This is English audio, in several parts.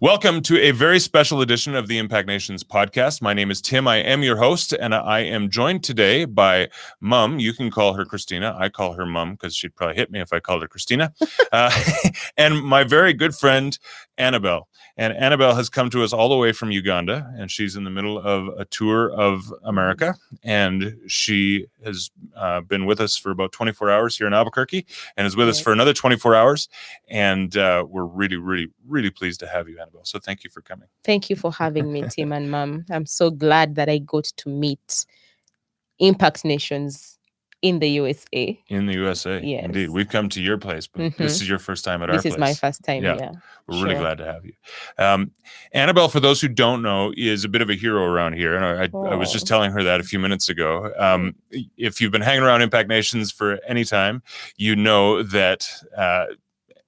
Welcome to a very special edition of the Impact Nations podcast. My name is Tim. I am your host, and I am joined today by Mum. You can call her Christina. I call her Mum because she'd probably hit me if I called her Christina. And my very good friend, Annabelle. And Annabelle has come to us all the way from Uganda, and she's in the middle of a tour of America. And she has been with us for about 24 hours here in Albuquerque and is with us for another 24 hours. And we're really, really, really pleased to have you, Annabelle. So thank you for coming. Thank you for having me, Tim and Mom. I'm so glad that I got to meet Impact Nations in the USA. In the USA, yes. Indeed. We've come to your place, but this is your first time at our place. This is my first time, yeah. We're really glad to have you. Annabelle, for those who don't know, is a bit of a hero around here. And I was just telling her that a few minutes ago. If you've been hanging around Impact Nations for any time, you know that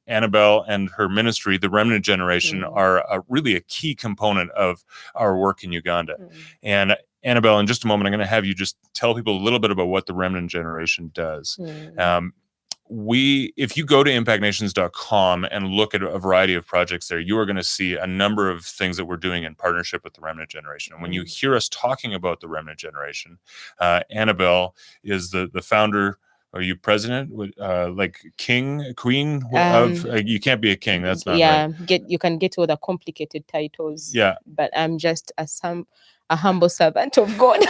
Annabelle and her ministry, the Remnant Generation, are really a key component of our work in Uganda. And Annabelle, in just a moment, I'm going to have you just tell people a little bit about what the Remnant Generation does. If you go to impactnations.com and look at a variety of projects there, you are going to see a number of things that we're doing in partnership with the Remnant Generation. And when you hear us talking about the Remnant Generation, Annabelle is the founder. Are you president? Like king, queen of? You can't be a king. That's not right. You can get all the complicated titles. Yeah, but I'm just a humble servant of God.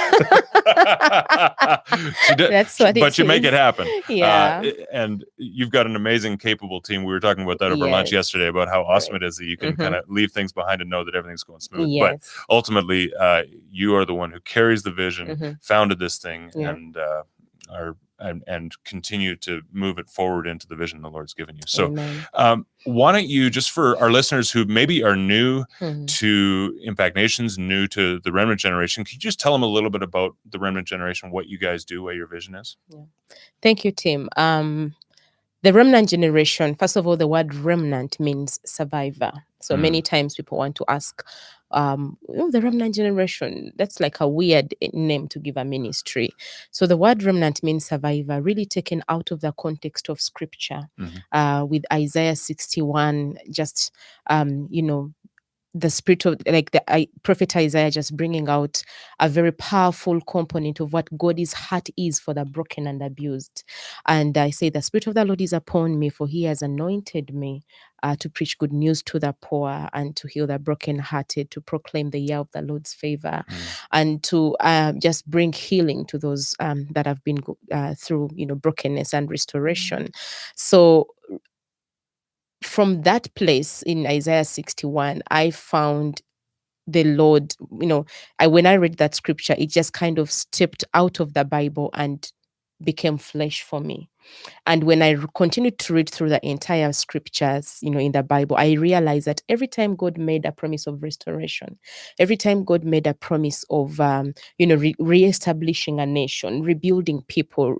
That's what it is. But you make it happen. Yeah. And you've got an amazing, capable team. We were talking about that over lunch yesterday about how awesome it is that you can kind of leave things behind and know that everything's going smooth. But ultimately, you are the one who carries the vision, founded this thing, and continue to move it forward into the vision the Lord's given you. So why don't you, just for our listeners who maybe are new to Impact Nations, new to the Remnant Generation, could you just tell them a little bit about the Remnant Generation, what you guys do, what your vision is? Yeah. Thank you, Tim. The Remnant Generation, first of all, the word remnant means survivor. So many times people want to ask, the Remnant Generation, that's like a weird name to give a ministry. So the word remnant means survivor, really taken out of the context of scripture. With Isaiah 61, just, the spirit of the prophet Isaiah just bringing out a very powerful component of what God's heart is for the broken and abused. And I say, the Spirit of the Lord is upon me, for he has anointed me to preach good news to the poor and to heal the brokenhearted, to proclaim the year of the Lord's favor, and to just bring healing to those that have been through brokenness and restoration. So from that place in Isaiah 61, I found the Lord, when I read that scripture, it just kind of stepped out of the Bible and became flesh for me. And when I continued to read through the entire scriptures, in the Bible, I realized that every time God made a promise of restoration, every time God made a promise of, reestablishing a nation, rebuilding people,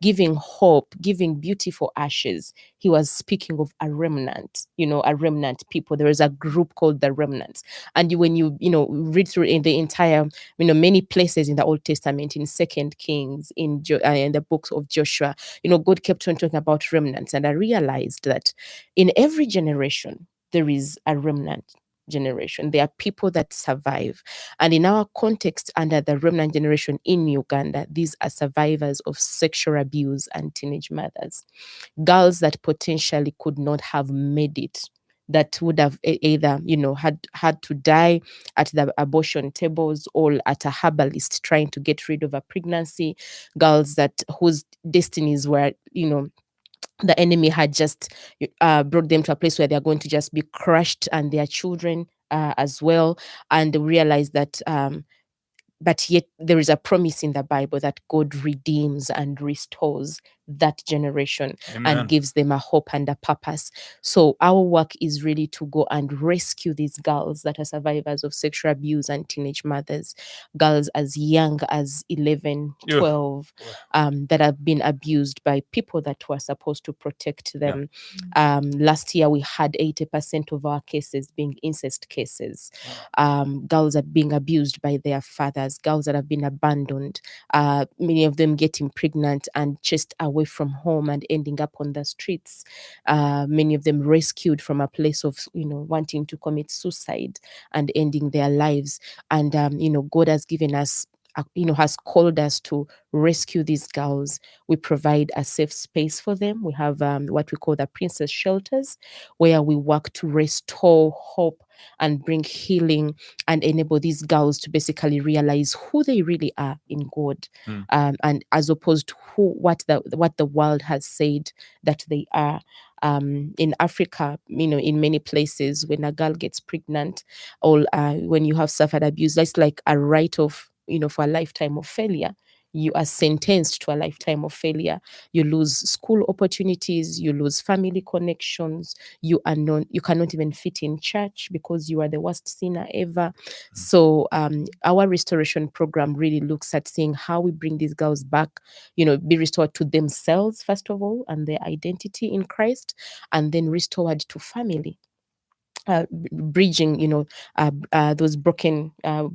giving hope, giving beautiful ashes, he was speaking of a remnant, a remnant people. There is a group called the remnants. And when you read through in the entire, many places in the Old Testament, in 2 Kings, in the books of Joshua, God kept on talking about remnants. And I realized that in every generation, there is a remnant generation. There are people that survive. And in our context, under the Remnant Generation in Uganda, these are survivors of sexual abuse and teenage mothers. Girls that potentially could not have made it, that would have either, had to die at the abortion tables or at a herbalist trying to get rid of a pregnancy. Girls whose destinies were, the enemy had just brought them to a place where they're going to just be crushed, and their children as well. And realize that but yet there is a promise in the Bible that God redeems and restores that generation. Amen. And gives them a hope and a purpose. So our work is really to go and rescue these girls that are survivors of sexual abuse and teenage mothers, girls as young as 11, 12, that have been abused by people that were supposed to protect them. Last year, we had 80% of our cases being incest cases. Girls are being abused by their fathers, girls that have been abandoned, many of them getting pregnant and chased away away from home and ending up on the streets. Many of them rescued from a place of, wanting to commit suicide and ending their lives. And, God has given us, has called us to rescue these girls. We provide a safe space for them. We have what we call the princess shelters, where we work to restore hope and bring healing and enable these girls to basically realize who they really are in God, and as opposed to what the world has said that they are. In Africa, in many places, when a girl gets pregnant, or when you have suffered abuse, that's like a right of, for a lifetime of failure. You are sentenced to a lifetime of failure. You lose school opportunities, you lose family connections, you cannot even fit in church because you are the worst sinner ever. So our restoration program really looks at seeing how we bring these girls back, be restored to themselves first of all, and their identity in Christ, and then restored to family. Bridging, those broken,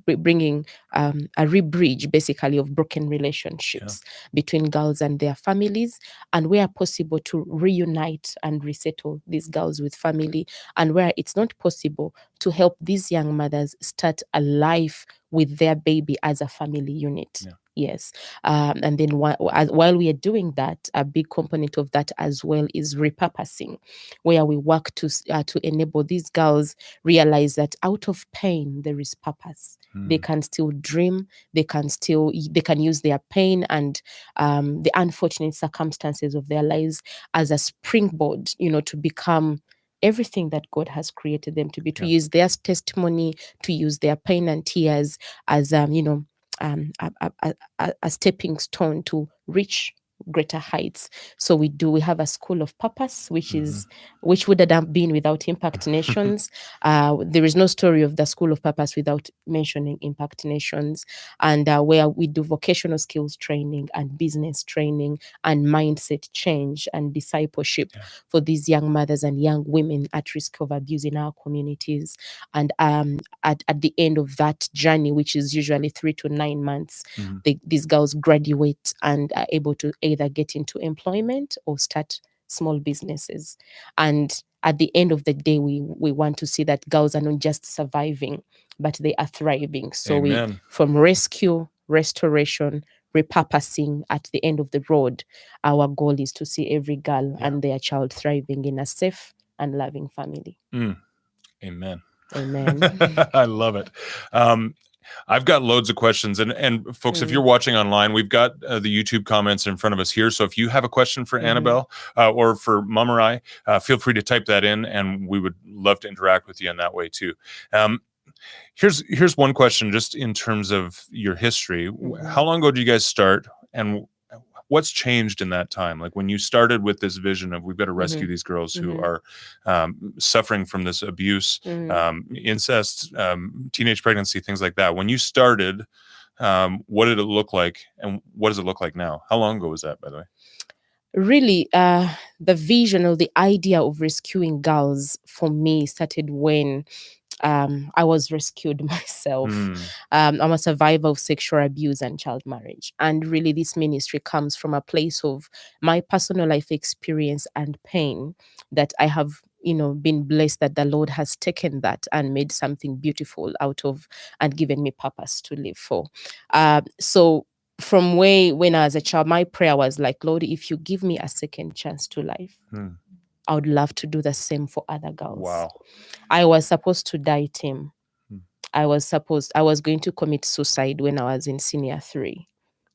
bringing a rebridge basically of broken relationships between girls and their families, and where possible to reunite and resettle these girls with family, and where it's not possible, to help these young mothers start a life with their baby as a family unit. Yes. And then while we are doing that, a big component of that as well is repurposing, where we work to enable these girls realize that out of pain there is purpose. They can still dream. They can use their pain and the unfortunate circumstances of their lives as a springboard, to become everything that God has created them to be, to use their testimony, to use their pain and tears as a stepping stone to reach greater heights. So we have a school of purpose, which wouldn't have been without Impact Nations. There is no story of the school of purpose without mentioning Impact Nations, and where we do vocational skills training and business training and mindset change and discipleship for these young mothers and young women at risk of abuse in our communities. And at the end of that journey, which is usually 3 to 9 months, these girls graduate and are able to either get into employment or start small businesses. And at the end of the day, we want to see that girls are not just surviving, but they are thriving. So from rescue, restoration, repurposing, at the end of the road, our goal is to see every girl and their child thriving in a safe and loving family. Amen. Amen. I love it. I've got loads of questions, and folks, if you're watching online, we've got the YouTube comments in front of us here. So if you have a question for Annabelle or for Mum or I, feel free to type that in, and we would love to interact with you in that way too. Here's one question, just in terms of your history. How long ago did you guys start, and what's changed in that time? Like when you started with this vision of we've got to rescue these girls who are suffering from this abuse, incest, teenage pregnancy, things like that. When you started, what did it look like, and what does it look like now? How long ago was that, by the way? Really, the vision or the idea of rescuing girls for me started when I was rescued myself. I'm a survivor of sexual abuse and child marriage. And really, this ministry comes from a place of my personal life experience and pain that I have, been blessed that the Lord has taken that and made something beautiful out of and given me purpose to live for. So from when I was a child, my prayer was like, Lord, if you give me a second chance to life, I would love to do the same for other girls. Wow. I was supposed to die, Tim. I was going to commit suicide when I was in senior 3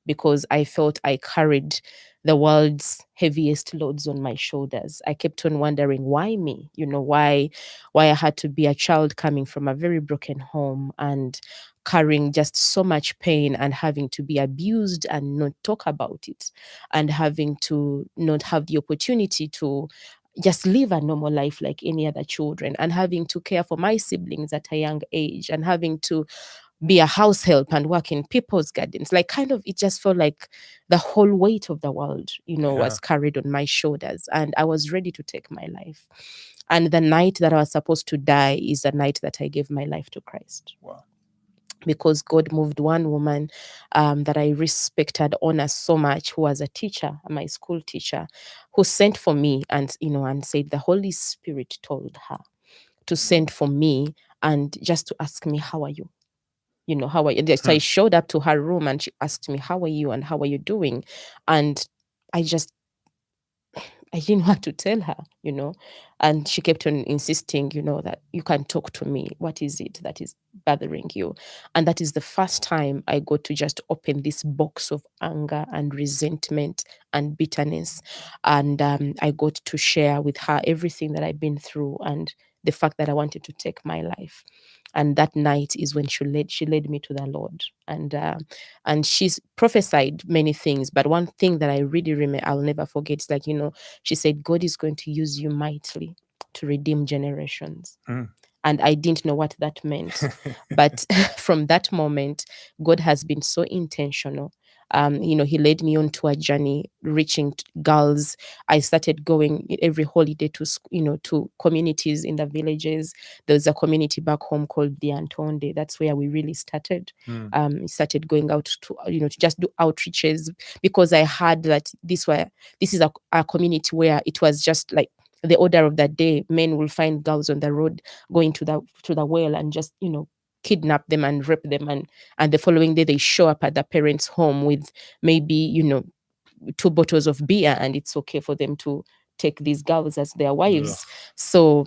because I felt I carried the world's heaviest loads on my shoulders. I kept on wondering, why me? Why I had to be a child coming from a very broken home and carrying just so much pain and having to be abused and not talk about it, and having to not have the opportunity to just live a normal life like any other children, and having to care for my siblings at a young age, and having to be a house help and work in people's gardens. Like, kind of, it just felt like the whole weight of the world, was carried on my shoulders, and I was ready to take my life. And the night that I was supposed to die is the night that I gave my life to Christ. Wow. because God moved one woman that I respected, honor so much, who was a teacher, my school teacher, who sent for me and, and said the Holy Spirit told her to send for me and just to ask me, how are you? How are you? So I showed up to her room and she asked me, how are you and how are you doing? And I didn't want to tell her, and she kept on insisting, that you can talk to me. What is it that is bothering you? And that is the first time I got to just open this box of anger and resentment and bitterness. And I got to share with her everything that I've been through and the fact that I wanted to take my life. And that night is when she led me to the Lord, and she's prophesied many things. But one thing that I really remember, I'll never forget, is like, she said, God is going to use you mightily to redeem generations. And I didn't know what that meant. But from that moment, God has been so intentional. He led me on to a journey reaching girls. I started going every holiday to, to communities in the villages. There's a community back home called the Antonde. That's where we really started. Started going out to, to just do outreaches, because I heard that this is a community where it was just like the order of that day. Men will find girls on the road going to the well and just, kidnap them and rape them, and the following day they show up at the parents' home with maybe 2 bottles of beer, and it's okay for them to take these girls as their wives. So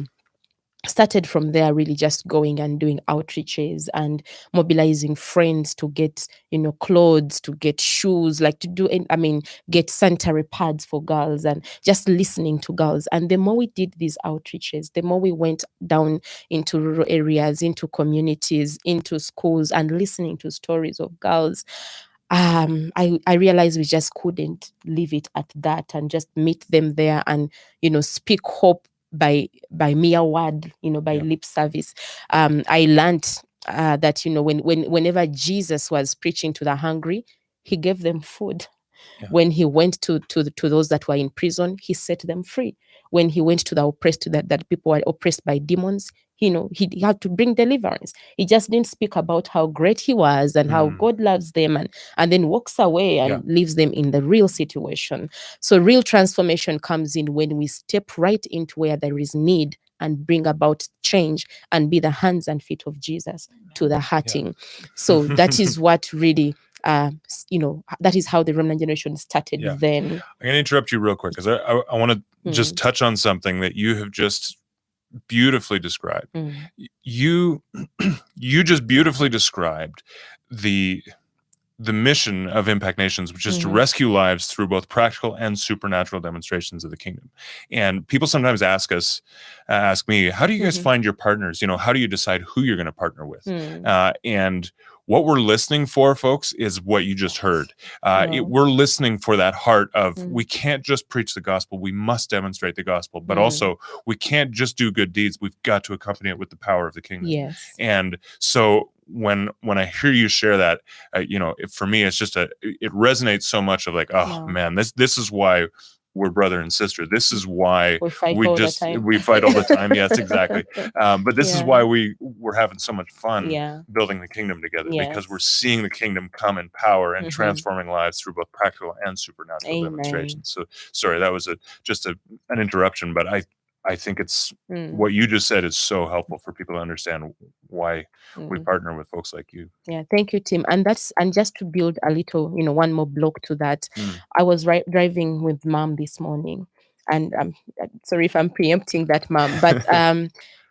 started from there, really just going and doing outreaches and mobilizing friends to get clothes, to get shoes, like to do get sanitary pads for girls, and just listening to girls. And the more we did these outreaches, the more we went down into rural areas, into communities, into schools, and listening to stories of girls. I realized we just couldn't leave it at that and just meet them there and speak hope by mere word, by lip service. I learned that whenever Jesus was preaching to the hungry, he gave them food. When he went to those that were in prison, he set them free. When he went to the oppressed, to that people were oppressed by demons, he had to bring deliverance. He just didn't speak about how great he was and how God loves them, and then walks away and leaves them in the real situation. So real transformation comes in when we step right into where there is need and bring about change and be the hands and feet of Jesus to the hurting. So that is what really, that is how the Remnant Generation started then. I'm going to interrupt you real quick because I want to just touch on something that you have just beautifully described. You just beautifully described the mission of Impact Nations, which is to rescue lives through both practical and supernatural demonstrations of the kingdom. And people sometimes ask me, how do you guys find your partners? How do you decide who you're going to partner with? And what we're listening for, folks, is what you just heard. We're listening for that heart of, we can't just preach the gospel, we must demonstrate the gospel, but also we can't just do good deeds, we've got to accompany it with the power of the kingdom. Yes. And so when I hear you share that, for me, it's just it resonates so much of like, man, this is why we're brother and sister. This is why we fight all the time. Yes, exactly. But this is why we're having so much fun building the kingdom together, because we're seeing the kingdom come in power and transforming lives through both practical and supernatural demonstrations. So sorry, that was just an interruption, but I think it's what you just said is so helpful for people to understand why we partner with folks like you. Yeah, thank you, Tim. And just to build a little, one more block to that. I was driving with Mom this morning, and sorry if I'm preempting that, Mom, but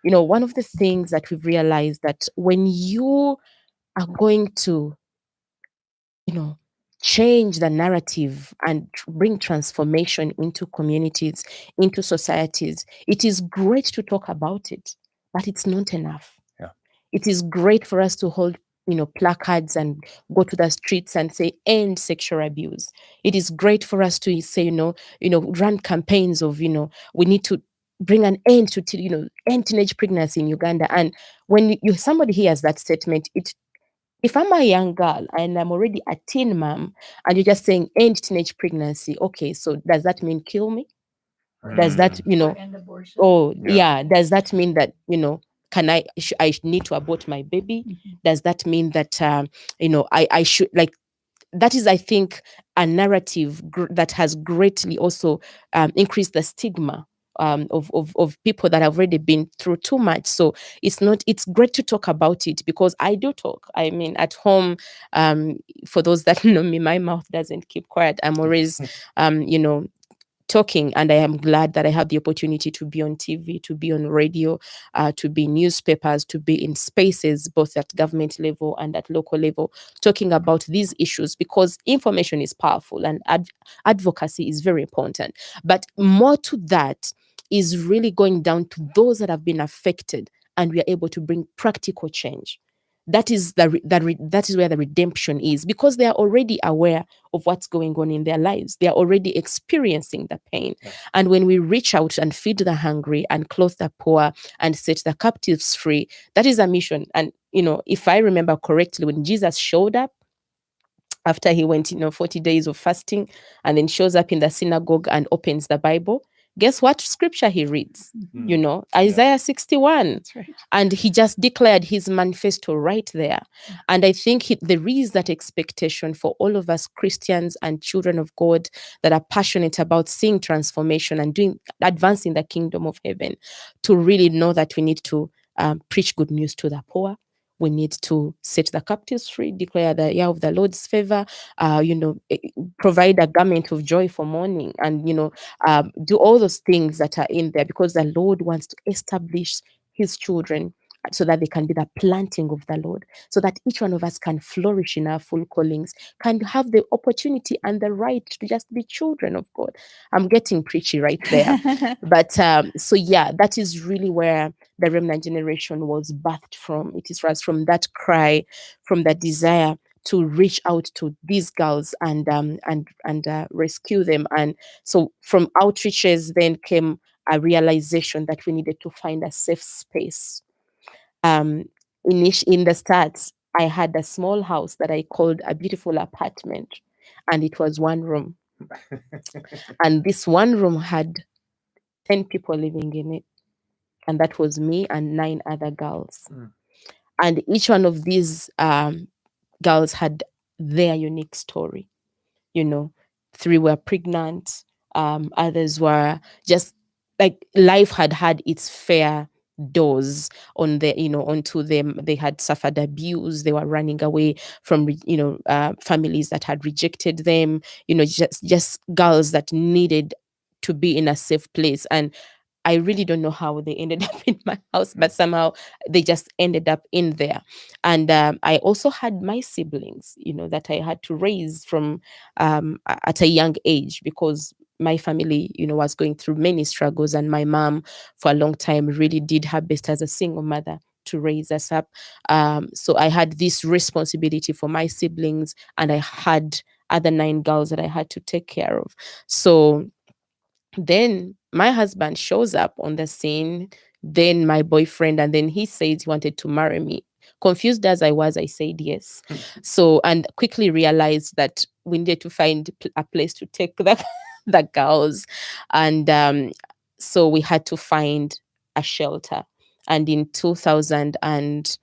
one of the things that we've realized, that when you are going to, change the narrative and bring transformation into communities, into societies, it is great to talk about it, but it's not enough. It is great for us to hold, placards and go to the streets and say, end sexual abuse. It is great for us to say, run campaigns of, we need to bring an end to, end teenage pregnancy in Uganda. And when somebody hears that statement, if I'm a young girl and I'm already a teen mom, and you're just saying end teenage pregnancy, okay, so does that mean kill me? Does that, does that mean that, I need to abort my baby? Does that mean that I should, like, that is, I think, a narrative that has greatly also increased the stigma of people that have already been through too much. So it's great to talk about it, because I do talk. I mean, at home, for those that know me, my mouth doesn't keep quiet. I'm always, talking, and I am glad that I have the opportunity to be on TV, to be on radio, to be in newspapers, to be in spaces both at government level and at local level, talking about these issues, because information is powerful and advocacy is very important. But more to that is really going down to those that have been affected, and we are able to bring practical change. That is that is where the redemption is, because they are already aware of what's going on in their lives. They are already experiencing the pain. Yeah. And when we reach out and feed the hungry and clothe the poor and set the captives free, that is a mission. And, if I remember correctly, when Jesus showed up, after he went, 40 days of fasting, and then shows up in the synagogue and opens the Bible, guess what scripture he reads? Isaiah 61. That's right. And he just declared his manifesto right there. And I think there is that expectation for all of us Christians and children of God that are passionate about seeing transformation and advancing the kingdom of heaven, to really know that we need to preach good news to the poor. We need to set the captives free, declare the year of the Lord's favor, provide a garment of joy for mourning, and, do all those things that are in there, because the Lord wants to establish his children so that they can be the planting of the Lord, so that each one of us can flourish in our full callings, can have the opportunity and the right to just be children of God. I'm getting preachy right there. But so yeah, that is really where the Remnant Generation was birthed from. It is from that cry, from that desire to reach out to these girls and rescue them. And so from outreaches then came a realization that we needed to find a safe space. In the start, I had a small house that I called a beautiful apartment, and it was one room. And this one room had 10 people living in it. And that was me and 9 other girls. And each one of these girls had their unique story. 3 were pregnant. Others were just like life had its fair dose on the onto them. They had suffered abuse. They were running away from families that had rejected them. Just girls that needed to be in a safe place. And I really don't know how they ended up in my house, but somehow they just ended up in there. And I also had my siblings, that I had to raise from at a young age, because my family, was going through many struggles, and my mom, for a long time, really did her best as a single mother to raise us up. So I had this responsibility for my siblings, and I had other 9 girls that I had to take care of. So then my husband shows up on the scene, then my boyfriend, and then he says he wanted to marry me. Confused as I was, I said yes. So, and quickly realized that we needed to find a place to take the girls. And so we had to find a shelter. And in 2000 and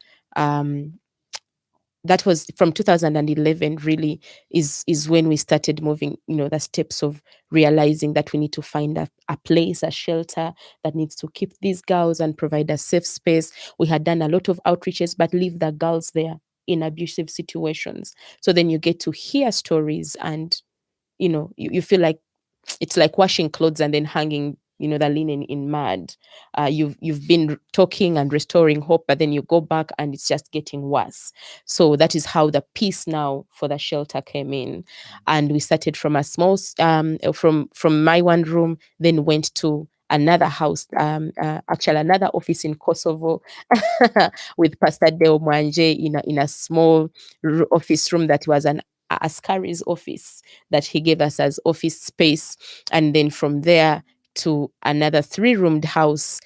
that was from 2011 really is when we started moving, the steps of realizing that we need to find a place, a shelter that needs to keep these girls and provide a safe space. We had done a lot of outreaches, but leave the girls there in abusive situations. So then you get to hear stories, and you feel like it's like washing clothes and then hanging the linen in mud. You've been talking and restoring hope, but then you go back and it's just getting worse. So that is how the peace now for the shelter came in. And we started from a small from my one room, then went to another house, actually another office in Kosovo with Pastor Deo Mwanje in a small office room that was an Ascari's office that he gave us as office space. And then from there to another 3-roomed house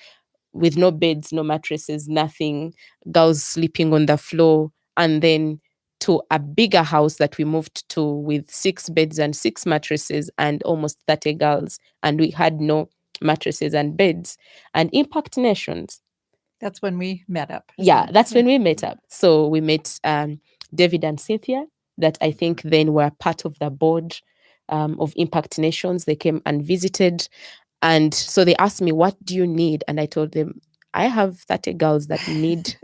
with no beds, no mattresses, nothing, girls sleeping on the floor. And then to a bigger house that we moved to with 6 beds and 6 mattresses and almost 30 girls. And we had no mattresses and beds. And Impact Nations That's when we met up. Yeah, So, that's when we met up. So we met David and Cynthia, that I think then were part of the board of Impact Nations. They came and visited. And so they asked me, what do you need? And I told them, I have 30 girls that need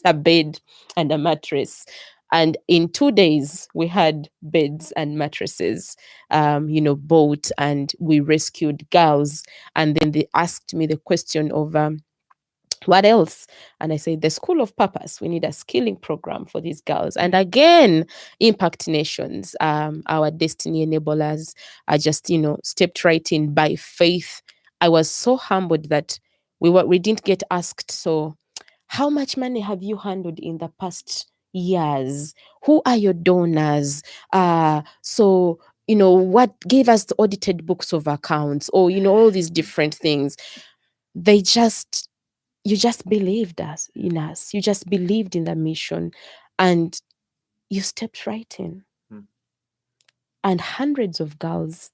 a bed and a mattress. And in 2 days, we had beds and mattresses, bought, and we rescued girls. And then they asked me the question of, what else? And I said, the School of Purpose, we need a skilling program for these girls. And again, Impact Nations, our destiny enablers, are just, stepped right in by faith. I was so humbled that we didn't get asked, so how much money have you handled in the past years? Who are your donors? So, what gave us the audited books of accounts, or, all these different things. They just, you just believed in us. You just believed in the mission, and you stepped right in. And hundreds of girls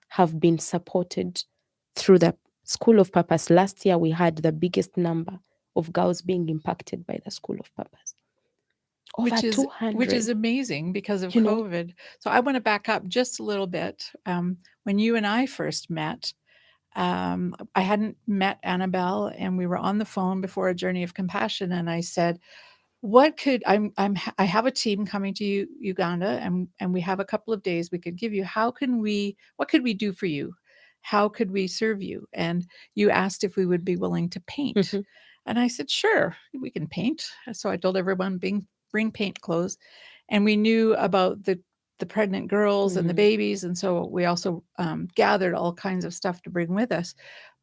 have been supported through the School of Purpose. Last year, we had the biggest number of girls being impacted by the School of Purpose. Over 200. Which is amazing because of You know? COVID. So I want to back up just a little bit. When you and I first met, I hadn't met Annabelle, and we were on the phone before a journey of compassion. And I said, what could I have a team coming to Uganda, and we have a couple of days we could give you. What could we do for you? How could we serve you? And you asked if we would be willing to paint. Mhm. And I said, sure, we can paint. So I told everyone, bring paint clothes. And we knew about the pregnant girls and the babies. And so we also gathered all kinds of stuff to bring with us.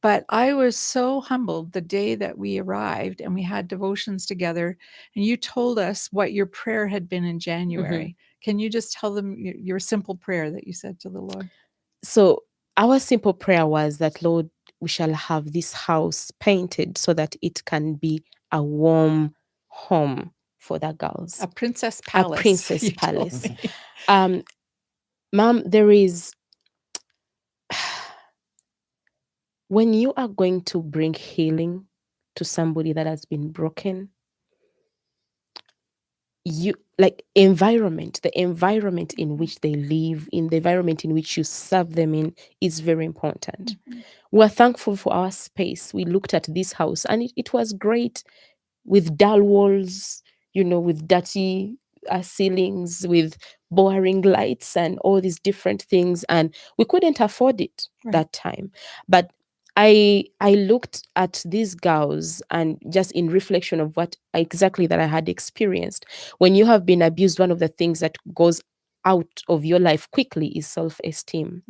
But I was so humbled the day that we arrived and we had devotions together, and you told us what your prayer had been in January. Can you just tell them your simple prayer that you said to the Lord? So our simple prayer was that, Lord, we shall have this house painted so that it can be a warm home for the girls. A princess palace. A princess palace. Mom, there is, when you are going to bring healing to somebody that has been broken, you like the environment in which they live, in the environment in which you serve them in, is very important. We're thankful for our space. We looked at this house and it was great, with dull walls, with dirty ceilings, with boring lights and all these different things, and we couldn't afford it that time. But I looked at these girls, and just in reflection of what exactly that I had experienced. When you have been abused, one of the things that goes out of your life quickly is self-esteem.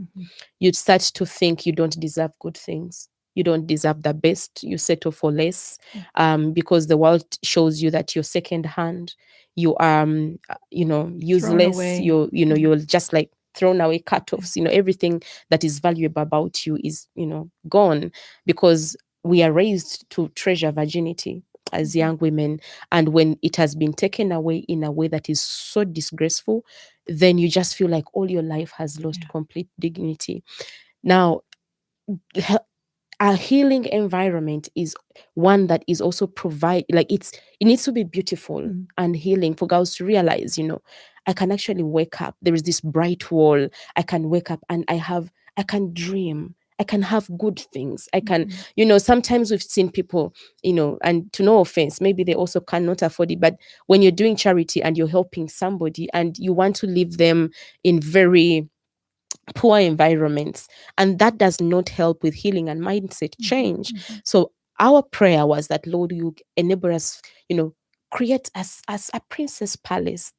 You start to think you don't deserve good things. You don't deserve the best. You settle for less, because the world shows you that you're second hand. You are, useless. You're just like thrown away, cut-offs. Everything that is valuable about you is, gone, because we are raised to treasure virginity as young women. And when it has been taken away in a way that is so disgraceful, then you just feel like all your life has lost complete dignity. Now, a healing environment is one that is also it needs to be beautiful and healing for girls to realize, I can actually wake up. There is this bright wall. I can wake up and I can dream. I can have good things. I can, sometimes we've seen people, and to no offense, maybe they also cannot afford it. But when you're doing charity and you're helping somebody and you want to leave them in very poor environments, and that does not help with healing and mindset change. So our prayer was that, Lord, you enable us, create as a princess palace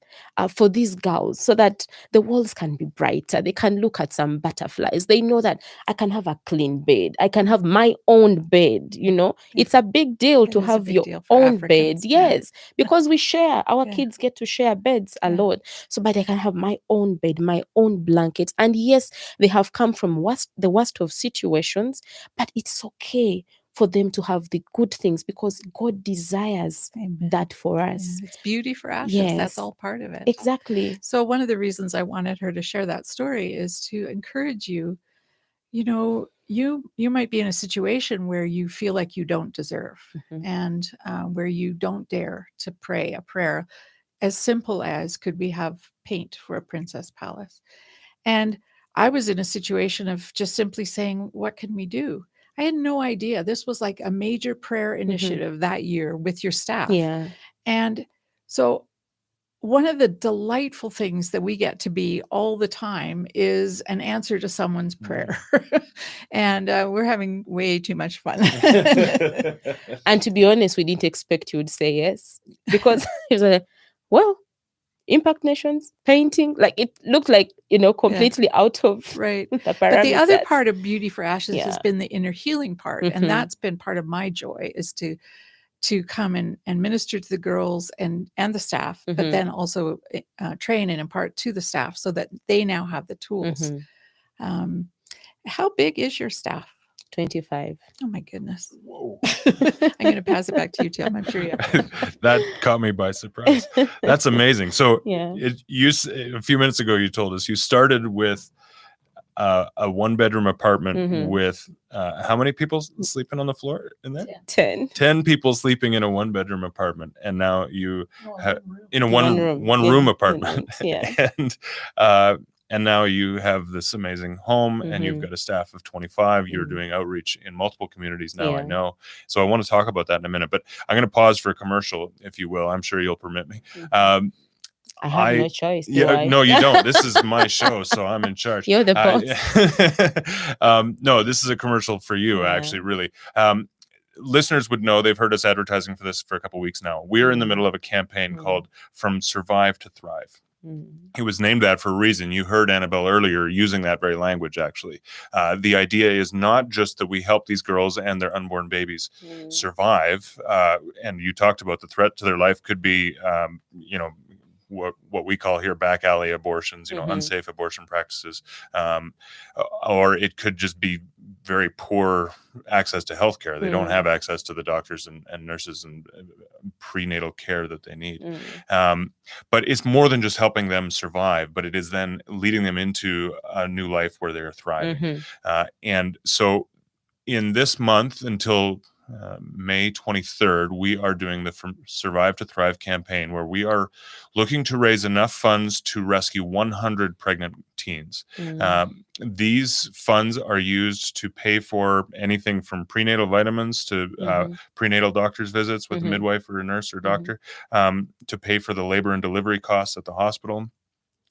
for these girls, so that the walls can be brighter. They can look at some butterflies. They know that I can have a clean bed. I can have my own bed. It's a big deal to have your own bed. Yes, because we share. Our kids get to share beds a lot. So, but I can have my own bed, my own blankets. And yes, they have come from the worst of situations, but it's okay for them to have the good things, because God desires that for us. It's beauty for ashes. That's all part of it. Exactly. So one of the reasons I wanted her to share that story is to encourage you, you might be in a situation where you feel like you don't deserve, and where you don't dare to pray a prayer as simple as, could we have paint for a princess palace? And I was in a situation of just simply saying, what can we do? I had no idea. This was like a major prayer initiative that year with your staff. Yeah. And so one of the delightful things that we get to be all the time is an answer to someone's prayer. And we're having way too much fun. And to be honest, we didn't expect you would say yes, because it was like, well, Impact Nations painting, like it looked like, completely out of right. the But the other parameters. part of Beauty for Ashes has Yeah. been the inner healing part. And that's been part of my joy, is to come and minister to the girls and the staff, but then also train and impart to the staff so that they now have the tools. How big is your staff? 25. Oh my goodness. Whoa. I'm going to pass it back to you, Tim. I'm sure you have. That caught me by surprise. That's amazing. So Yeah. a few minutes ago, you told us you started with a one-bedroom apartment with how many people sleeping on the floor in there? 10 people sleeping in a one-bedroom apartment, and now you have in a one room apartment. Yeah. And now you have this amazing home, and you've got a staff of 25. You're doing outreach in multiple communities now, I know. So I want to talk about that in a minute, but I'm going to pause for a commercial, if you will. I'm sure you'll permit me. I have no choice. No, you don't. This is my show, so I'm in charge. You're the boss. No, this is a commercial for you, actually, really. Listeners would know, they've heard us advertising for this for a couple of weeks now. We're in the middle of a campaign called From Survive to Thrive. It was named that for a reason. You heard Annabelle earlier using that very language, actually. The idea is not just that we help these girls and their unborn babies survive. And you talked about the threat to their life could be, what we call here back alley abortions, unsafe abortion practices, or it could just be very poor access to healthcare. They don't have access to the doctors and nurses and prenatal care that they need. But it's more than just helping them survive, but it is then leading them into a new life where they're thriving. And so in this month until May 23rd, we are doing the From Survive to Thrive campaign, where we are looking to raise enough funds to rescue 100 pregnant teens. These funds are used to pay for anything from prenatal vitamins to prenatal doctor's visits with a midwife or a nurse or doctor, to pay for the labor and delivery costs at the hospital.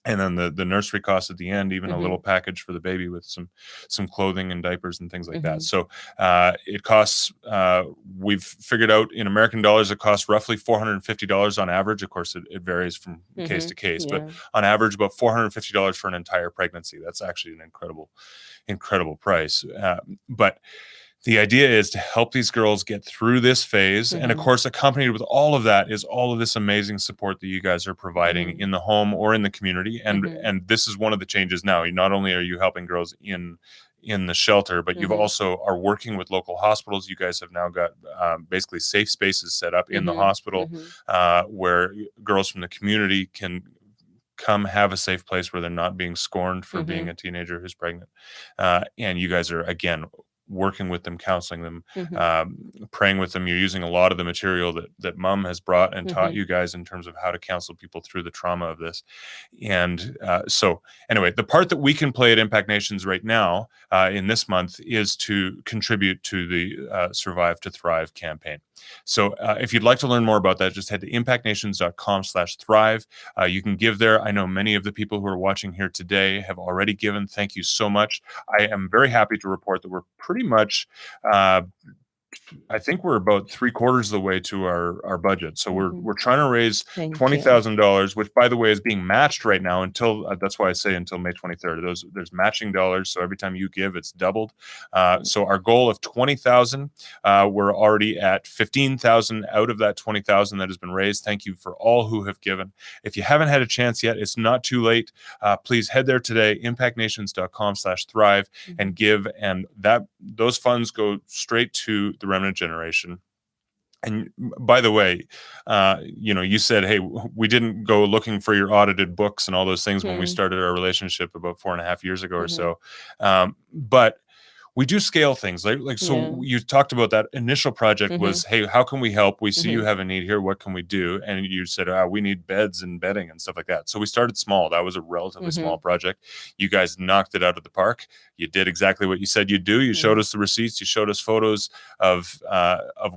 And then the nursery costs at the end, even a little package for the baby with some clothing and diapers and things like that. So it costs, we've figured out in American dollars, it costs roughly $450 on average. Of course, it varies from case to case, but on average, about $450 for an entire pregnancy. That's actually an incredible price. But the idea is to help these girls get through this phase. And of course, accompanied with all of that is all of this amazing support that you guys are providing in the home or in the community. And this is one of the changes now. Not only are you helping girls in the shelter, but you've also are working with local hospitals. You guys have now got basically safe spaces set up in the hospital where girls from the community can come have a safe place where they're not being scorned for being a teenager who's pregnant. And you guys are, again, working with them, counseling them, praying with them. You're using a lot of the material that Mom has brought and taught you guys in terms of how to counsel people through the trauma of this. And so anyway, the part that we can play at Impact Nations right now in this month is to contribute to the Survive to Thrive campaign. So if you'd like to learn more about that, just head to impactnations.com/thrive. You can give there. I know many of the people who are watching here today have already given. Thank you so much. I am very happy to report that we're pretty much I think we're about 3/4 of the way to our budget. So we're trying to raise $20,000, which, by the way, is being matched right now until that's why I say until May 23rd. There's matching dollars, so every time you give, it's doubled. So our goal of $20,000, we're already at $15,000 out of that $20,000 that has been raised. Thank you for all who have given. If you haven't had a chance yet, it's not too late. Please head there today, impactnations.com/thrive, and give. And those funds go straight to the Remnant Generation. And by the way, you said, hey, we didn't go looking for your audited books and all those things when we started our relationship about 4.5 years ago or so. But we do scale things like so Yeah. you talked about that initial project Mhm. was, hey, how can we help? We see you Mhm. have a need here. What can we do? And you said, we need beds and bedding and stuff like that. So we started small. That was a relatively small project. You guys knocked it out of the park. You did exactly what you said you'd do. You showed us the receipts. You showed us photos of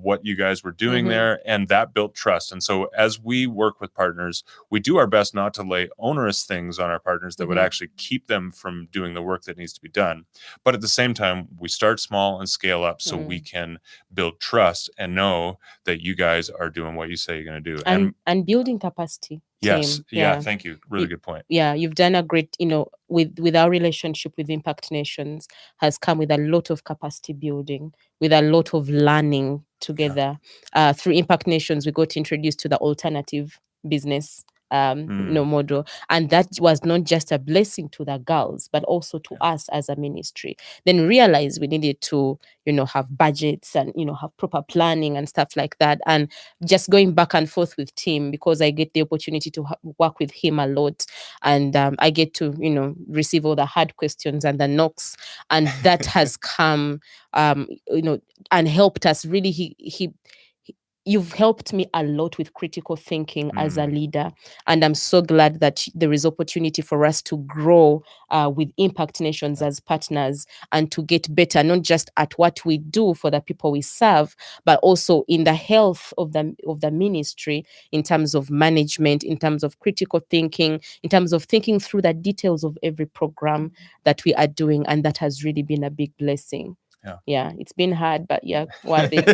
what you guys were doing there, and that built trust. And so as we work with partners, we do our best not to lay onerous things on our partners that would actually keep them from doing the work that needs to be done. But at the same time, we start small and scale up so we can build trust and know that you guys are doing what you say you're going to do. And building capacity. Yes. Tim. Yeah. Thank you. Really good point. Yeah, you've done a great, with our relationship with Impact Nations has come with a lot of capacity building, with a lot of learning together. Through Impact Nations, we got introduced to the alternative business model, and that was not just a blessing to the girls but also to us as a ministry. Then realized we needed to have budgets and have proper planning and stuff like that, and just going back and forth with Tim, because I get the opportunity to work with him a lot, and I get to receive all the hard questions and the knocks, and that has come and helped us really. You've helped me a lot with critical thinking as a leader, and I'm so glad that there is opportunity for us to grow with Impact Nations as partners, and to get better, not just at what we do for the people we serve, but also in the health of the ministry, in terms of management, in terms of critical thinking, in terms of thinking through the details of every program that we are doing, and that has really been a big blessing. Yeah, it's been hard, but worth it.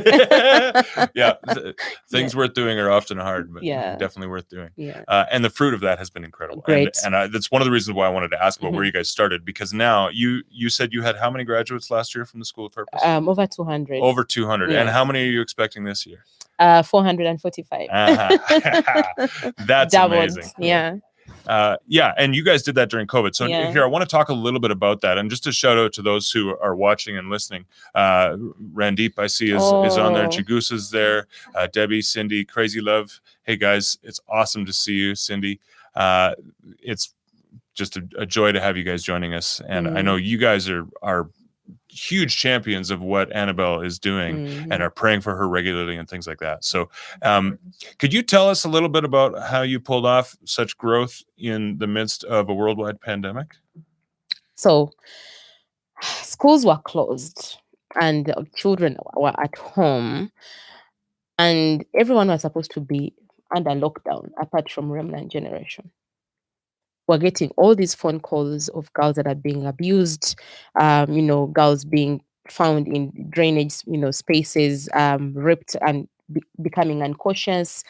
Things worth doing are often hard, but definitely worth doing. And the fruit of that has been incredible. Great. And that's one of the reasons why I wanted to ask about where you guys started, because now you said you had how many graduates last year from the School of Purpose? Over 200. Over 200. And how many are you expecting this year? 445. That's Doubled. amazing. Yeah. And you guys did that during COVID. So here, I want to talk a little bit about that. And just a shout out to those who are watching and listening. Randeep, I see, is on there. Chigusa's there. Debbie, Cindy, Crazy Love. Hey, guys, it's awesome to see you, Cindy. It's just a joy to have you guys joining us. And I know you guys are huge champions of what Annabelle is doing and are praying for her regularly and things like that. So could you tell us a little bit about how you pulled off such growth in the midst of a worldwide pandemic? So schools were closed and children were at home, and everyone was supposed to be under lockdown apart from Remnant Generation. We're getting all these phone calls of girls that are being abused, girls being found in drainage, spaces, raped and becoming unconscious,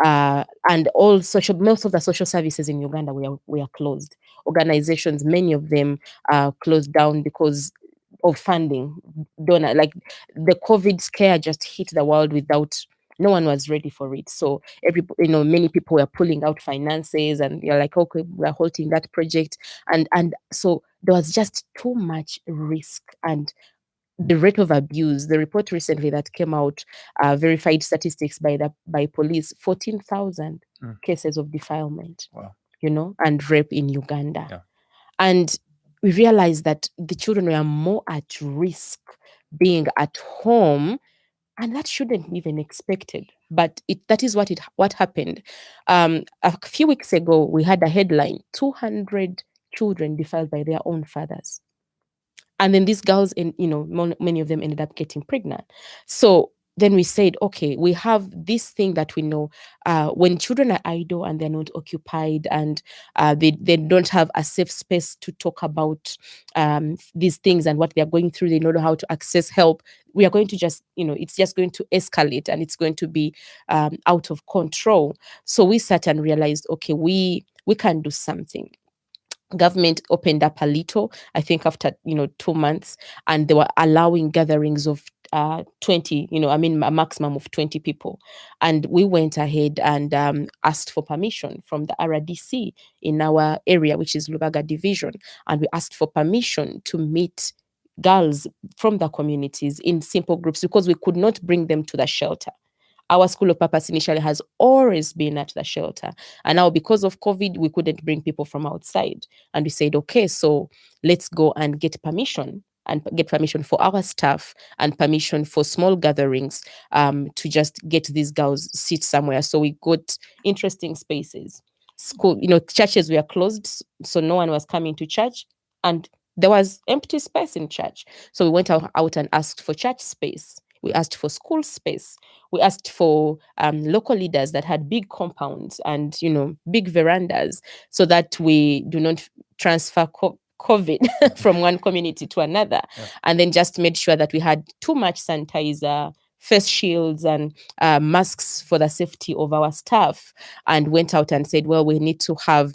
and most of the social services in Uganda we are closed. Organizations, many of them closed down because of funding. Like the COVID scare just hit the world no one was ready for it. So many people were pulling out finances, and you're like, okay, we're halting that project. And so there was just too much risk, and the rate of abuse. The report recently that came out, verified statistics by police, 14,000 cases of defilement, and rape in Uganda. Yeah. And we realized that the children were more at risk being at home, and that shouldn't be even expected, but that is what happened. A few weeks ago, we had a headline: 200 children defiled by their own fathers, and then these girls, many of them ended up getting pregnant. So then we said, okay, we have this thing that we know, when children are idle and they're not occupied, and they don't have a safe space to talk about these things and what they're going through, they don't know how to access help, we are going to just, it's just going to escalate, and it's going to be out of control. So we sat and realized, okay, we can do something. Government opened up a little, I think after 2 months, and they were allowing gatherings of 20, a maximum of 20 people. And we went ahead and asked for permission from the RDC in our area, which is Lubaga Division. And we asked for permission to meet girls from the communities in simple groups, because we could not bring them to the shelter. Our School of Purpose initially has always been at the shelter. And now, because of COVID, we couldn't bring people from outside. And we said, okay, so let's go and get permission and get permission for our staff and permission for small gatherings to just get these girls sit somewhere. So we got interesting spaces. School, churches were closed, so no one was coming to church, and there was empty space in church. So we went out and asked for church space. We asked for school space. We asked for local leaders that had big compounds and, big verandas, so that we do not transfer COVID from one community to another. Yeah. And then just made sure that we had too much sanitizer, face shields, and masks for the safety of our staff, and went out and said, well, we need to have.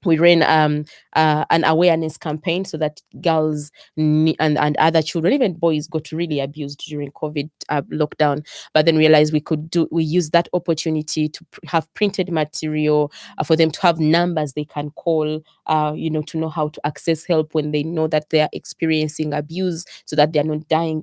We ran an awareness campaign so that girls and other children, even boys, got really abused during COVID lockdown. But then realized we use that opportunity to have printed material for them to have numbers they can call, to know how to access help when they know that they are experiencing abuse, so that they are not dying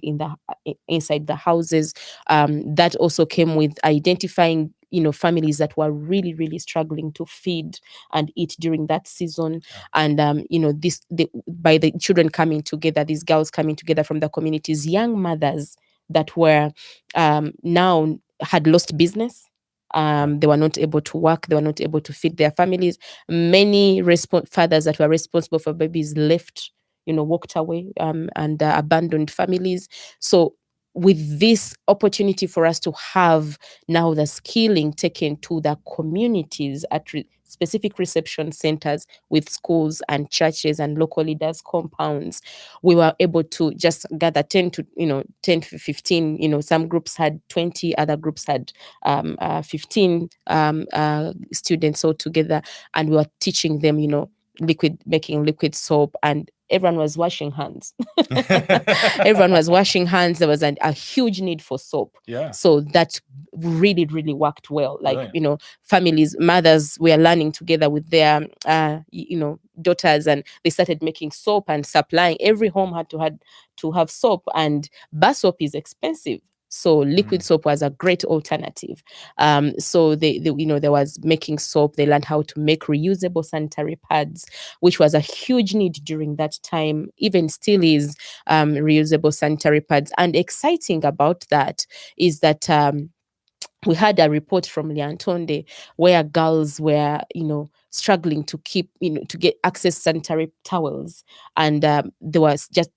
inside the houses. That also came with identifying families that were really, really struggling to feed and eat during that season. And by the children coming together, these girls coming together from the communities, young mothers that were now had lost business. They were not able to work, they were not able to feed their families. Many fathers that were responsible for babies left, walked away, and abandoned families. So with this opportunity for us to have now the skilling taken to the communities at specific reception centers with schools and churches and local leaders compounds, we were able to just gather 10 to 15. Some groups had 20, other groups had 15 students all together, and we were teaching them making liquid soap, and everyone was washing hands. Everyone was washing hands. There was a huge need for soap. Yeah. So that really, really worked well. Like, Brilliant. families, mothers were learning together with their, daughters, and they started making soap and supplying. Every home had to have soap, and bar soap is expensive. So liquid soap was a great alternative. So there was making soap. They learned how to make reusable sanitary pads, which was a huge need during that time. Even still is reusable sanitary pads. And exciting about that is that we had a report from Liantonde where girls were, struggling to get access sanitary towels, and they was just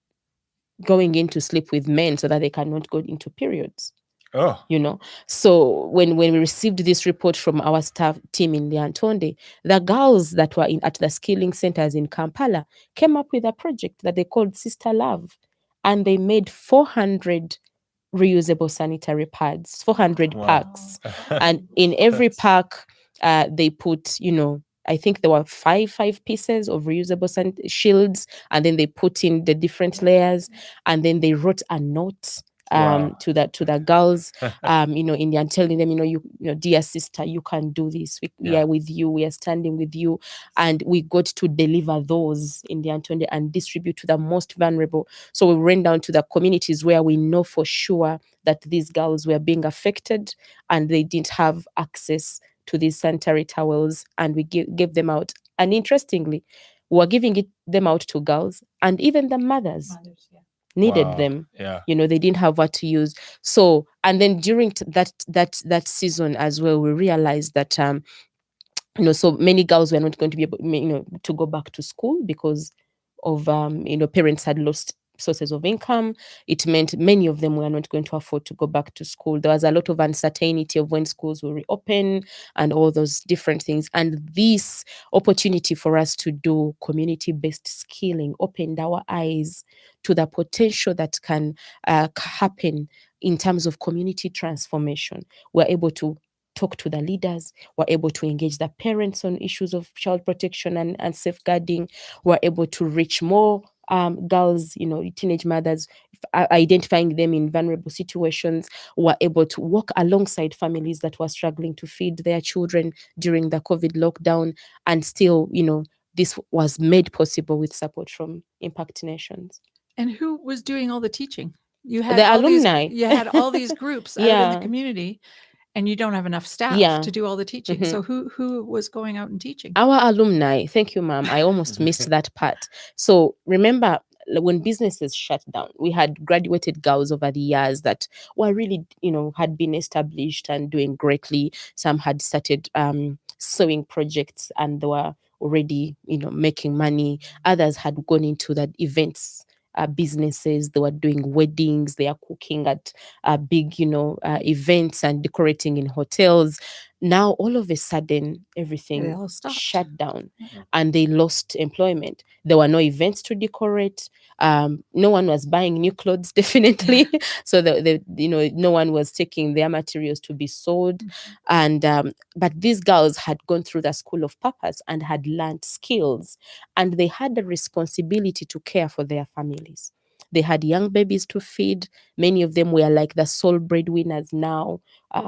going in to sleep with men so that they cannot go into periods. Oh. So when we received this report from our staff team in Liantonde, the girls that were at the skilling centers in Kampala came up with a project that they called Sister Love, and they made 400 reusable sanitary pads, 400 packs. And in every pack, they put, I think there were five pieces of reusable shields, and then they put in the different layers, and then they wrote a note to the girls, in India, and telling them, dear sister, you can do this. We are with you. We are standing with you. And we got to deliver those in the Antonde and distribute to the most vulnerable. So we ran down to the communities where we know for sure that these girls were being affected and they didn't have access to these sanitary towels, and we gave them out. And interestingly, we were giving them out to girls, and even the mothers needed them. Yeah. They didn't have what to use. So, and then during that season as well, we realized that so many girls were not going to be able, to go back to school because of parents had lost sources of income. It meant many of them were not going to afford to go back to school. There was a lot of uncertainty of when schools will reopen and all those different things. And this opportunity for us to do community-based skilling opened our eyes to the potential that can happen in terms of community transformation. We're able to talk to the leaders, we're able to engage the parents on issues of child protection and safeguarding, we're able to reach more girls, teenage mothers, identifying them in vulnerable situations. We're able to walk alongside families that were struggling to feed their children during the COVID lockdown. And still, this was made possible with support from Impact Nations. And who was doing all the teaching? You had the alumni. You had all these groups out in the community, and you don't have enough staff to do all the teaching. Mm-hmm. So who was going out and teaching? Our alumni. Thank you, ma'am. I almost missed that part. So remember, when businesses shut down, we had graduated girls over the years that were really, had been established and doing greatly. Some had started sewing projects and they were already, making money. Others had gone into that events businesses. They were doing weddings. They are cooking at big, events and decorating in hotels. Now, all of a sudden, They everything all stopped. shut down Yeah. and they lost employment. There were no events to decorate. No one was buying new clothes, definitely. So no one was taking their materials to be sold. Mhm. And but these girls had gone through the school of purpose and had learned skills, and they had the responsibility to care for their families. They had young babies to feed. Many of them were like the sole breadwinners now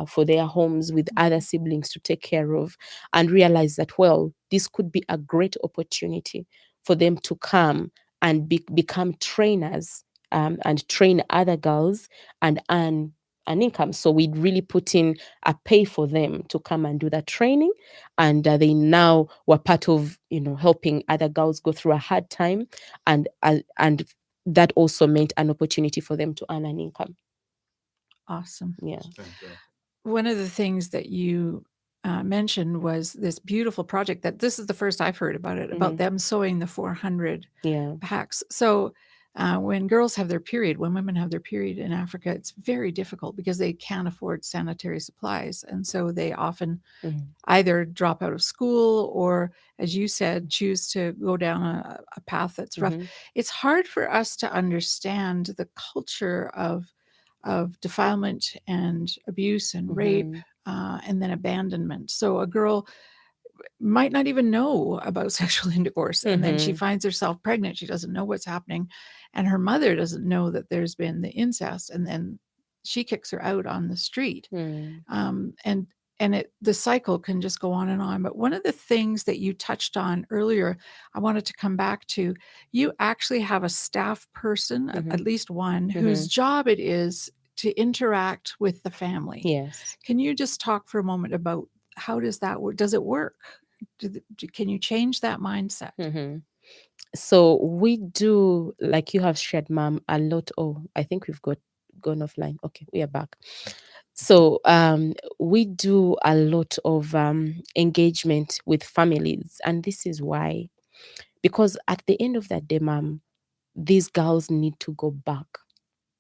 for their homes, with other siblings to take care of, and realized that, well, this could be a great opportunity for them to come and become trainers and train other girls and earn an income. So we'd really put in a pay for them to come and do that training, and they now were part of helping other girls go through a hard time, and that also meant an opportunity for them to earn an income. Awesome. Yeah. One of the things that you mentioned was this beautiful project that this is the first I've heard about it, about them sewing the 400 Yeah. packs. So when girls have their period, when women have their period in Africa, it's very difficult because they can't afford sanitary supplies. And so they often either drop out of school or, as you said, choose to go down a path that's rough. It's hard for us to understand the culture of defilement and abuse and rape and then abandonment. So a girl might not even know about sexual intercourse, and then she finds herself pregnant. She doesn't know what's happening, and her mother doesn't know that there's been the incest, and then she kicks her out on the street. And the cycle can just go on and on. But one of the things that you touched on earlier, I wanted to come back to, you actually have a staff person, at least one, whose job it is to interact with the family. Yes. Can you just talk for a moment about how does that work? Does it work? Can you change that mindset? So we do, like you have shared, Mom, a lot. Oh, I think we've gone offline. Okay, we are back. So we do a lot of engagement with families, and this is why, because at the end of that day, Mom, these girls need to go back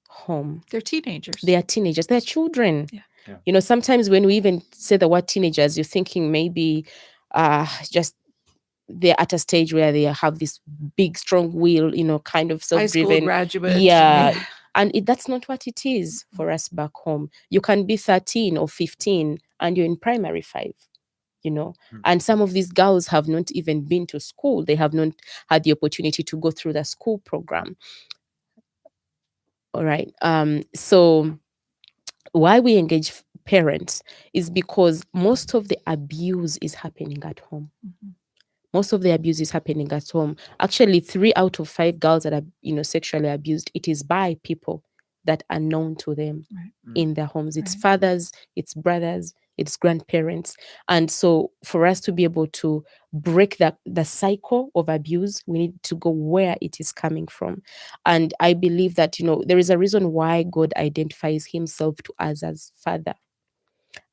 home. They're teenagers. They are teenagers. They're children. Yeah. Sometimes when we even say the word teenagers, you're thinking maybe just they're at a stage where they have this big, strong will, kind of self-driven. High school graduate. Yeah. And that's not what it is for us back home. You can be 13 or 15 and you're in primary 5, and some of these girls have not even been to school. They have not had the opportunity to go through the school program. All right. So why we engage parents is because most of the abuse is happening at home. Most of the abuse is happening at home. Actually, 3 out of 5 girls that are, sexually abused, it is by people that are known to them in their homes. It's fathers, it's brothers, it's grandparents. And so for us to be able to break the cycle of abuse, we need to go where it is coming from. And I believe that, there is a reason why God identifies himself to us as Father,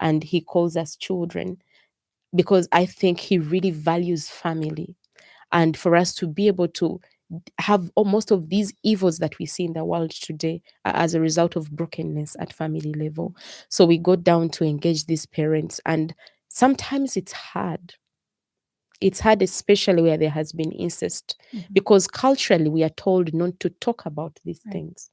and he calls us children, because I think he really values family. And for us to be able to have most of these evils that we see in the world today are as a result of brokenness at family level. So we go down to engage these parents, and sometimes it's hard. It's hard, especially where there has been incest, because culturally we are told not to talk about these things.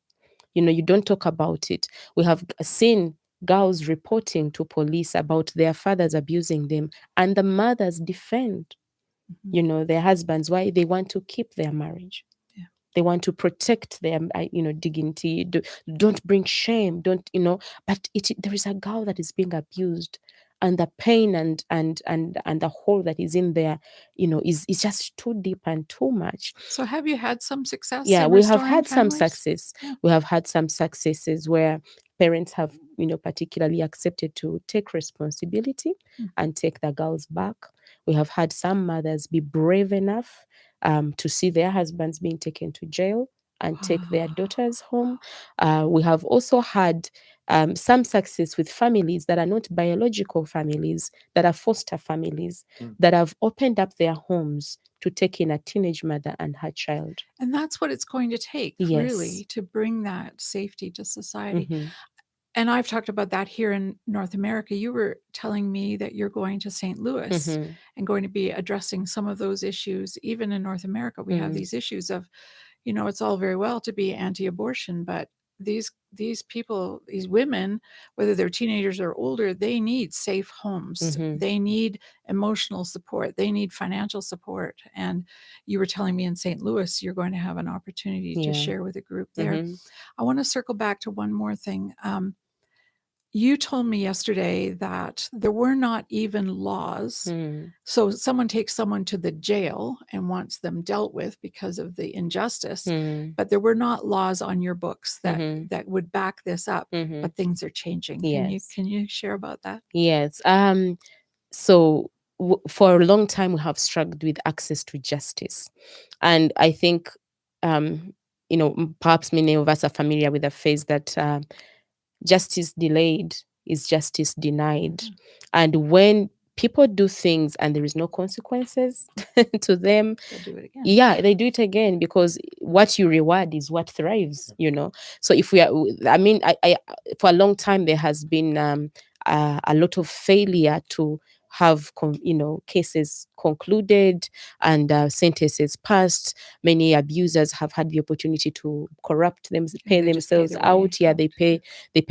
You don't talk about it. We have seen girls reporting to police about their fathers abusing them, and the mothers defend, their husbands. Why? They want to keep their marriage. They want to protect their, dignity. Don't bring shame. Don't, but there is a girl that is being abused, and the pain and the hole that is in there, is just too deep and too much. So have you had some success? Yeah, in we have restoring had some families? success. We have had some successes where parents have, particularly accepted to take responsibility and take the girls back. We have had some mothers be brave enough to see their husbands being taken to jail and take their daughters home. We have also had some success with families that are not biological families, that are foster families, that have opened up their homes to take in a teenage mother and her child. And that's what it's going to take, Yes. really, to bring that safety to society. Mhm. And I've talked about that here in North America. You were telling me that you're going to St. Louis Mhm. and going to be addressing some of those issues. Even in North America, we have these issues of, it's all very well to be anti-abortion, but these people, these women, whether they're teenagers or older, they need safe homes. They need emotional support. They need financial support. And you were telling me in St. Louis, you're going to have an opportunity to share with a group there. I want to circle back to one more thing. You told me yesterday that there were not even laws. So someone takes someone to the jail and wants them dealt with because of the injustice, but there were not laws on your books that would back this up. But things are changing. Yes. Can you share about that? Yes. So for a long time, we have struggled with access to justice, and I think, perhaps many of us are familiar with the phrase that justice delayed is justice denied. And when people do things and there is no consequences to them, They'll do it again. yeah, they do it again, because what you reward is what thrives, So if we are, I for a long time there has been a lot of failure to have cases concluded and sentences passed. Many abusers have had the opportunity to corrupt them, pay themselves out. Yeah, they pay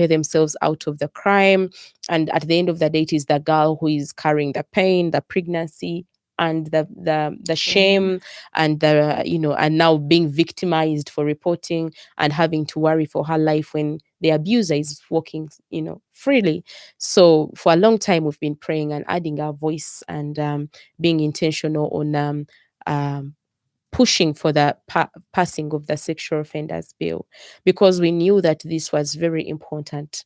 themselves out of the crime, and at the end of the day, it is the girl who is carrying the pain, the pregnancy, and the shame, and and now being victimized for reporting and having to worry for her life when the abuser is walking freely. So for a long time we've been praying and adding our voice and being intentional on pushing for the passing of the sexual offenders bill, because we knew that this was very important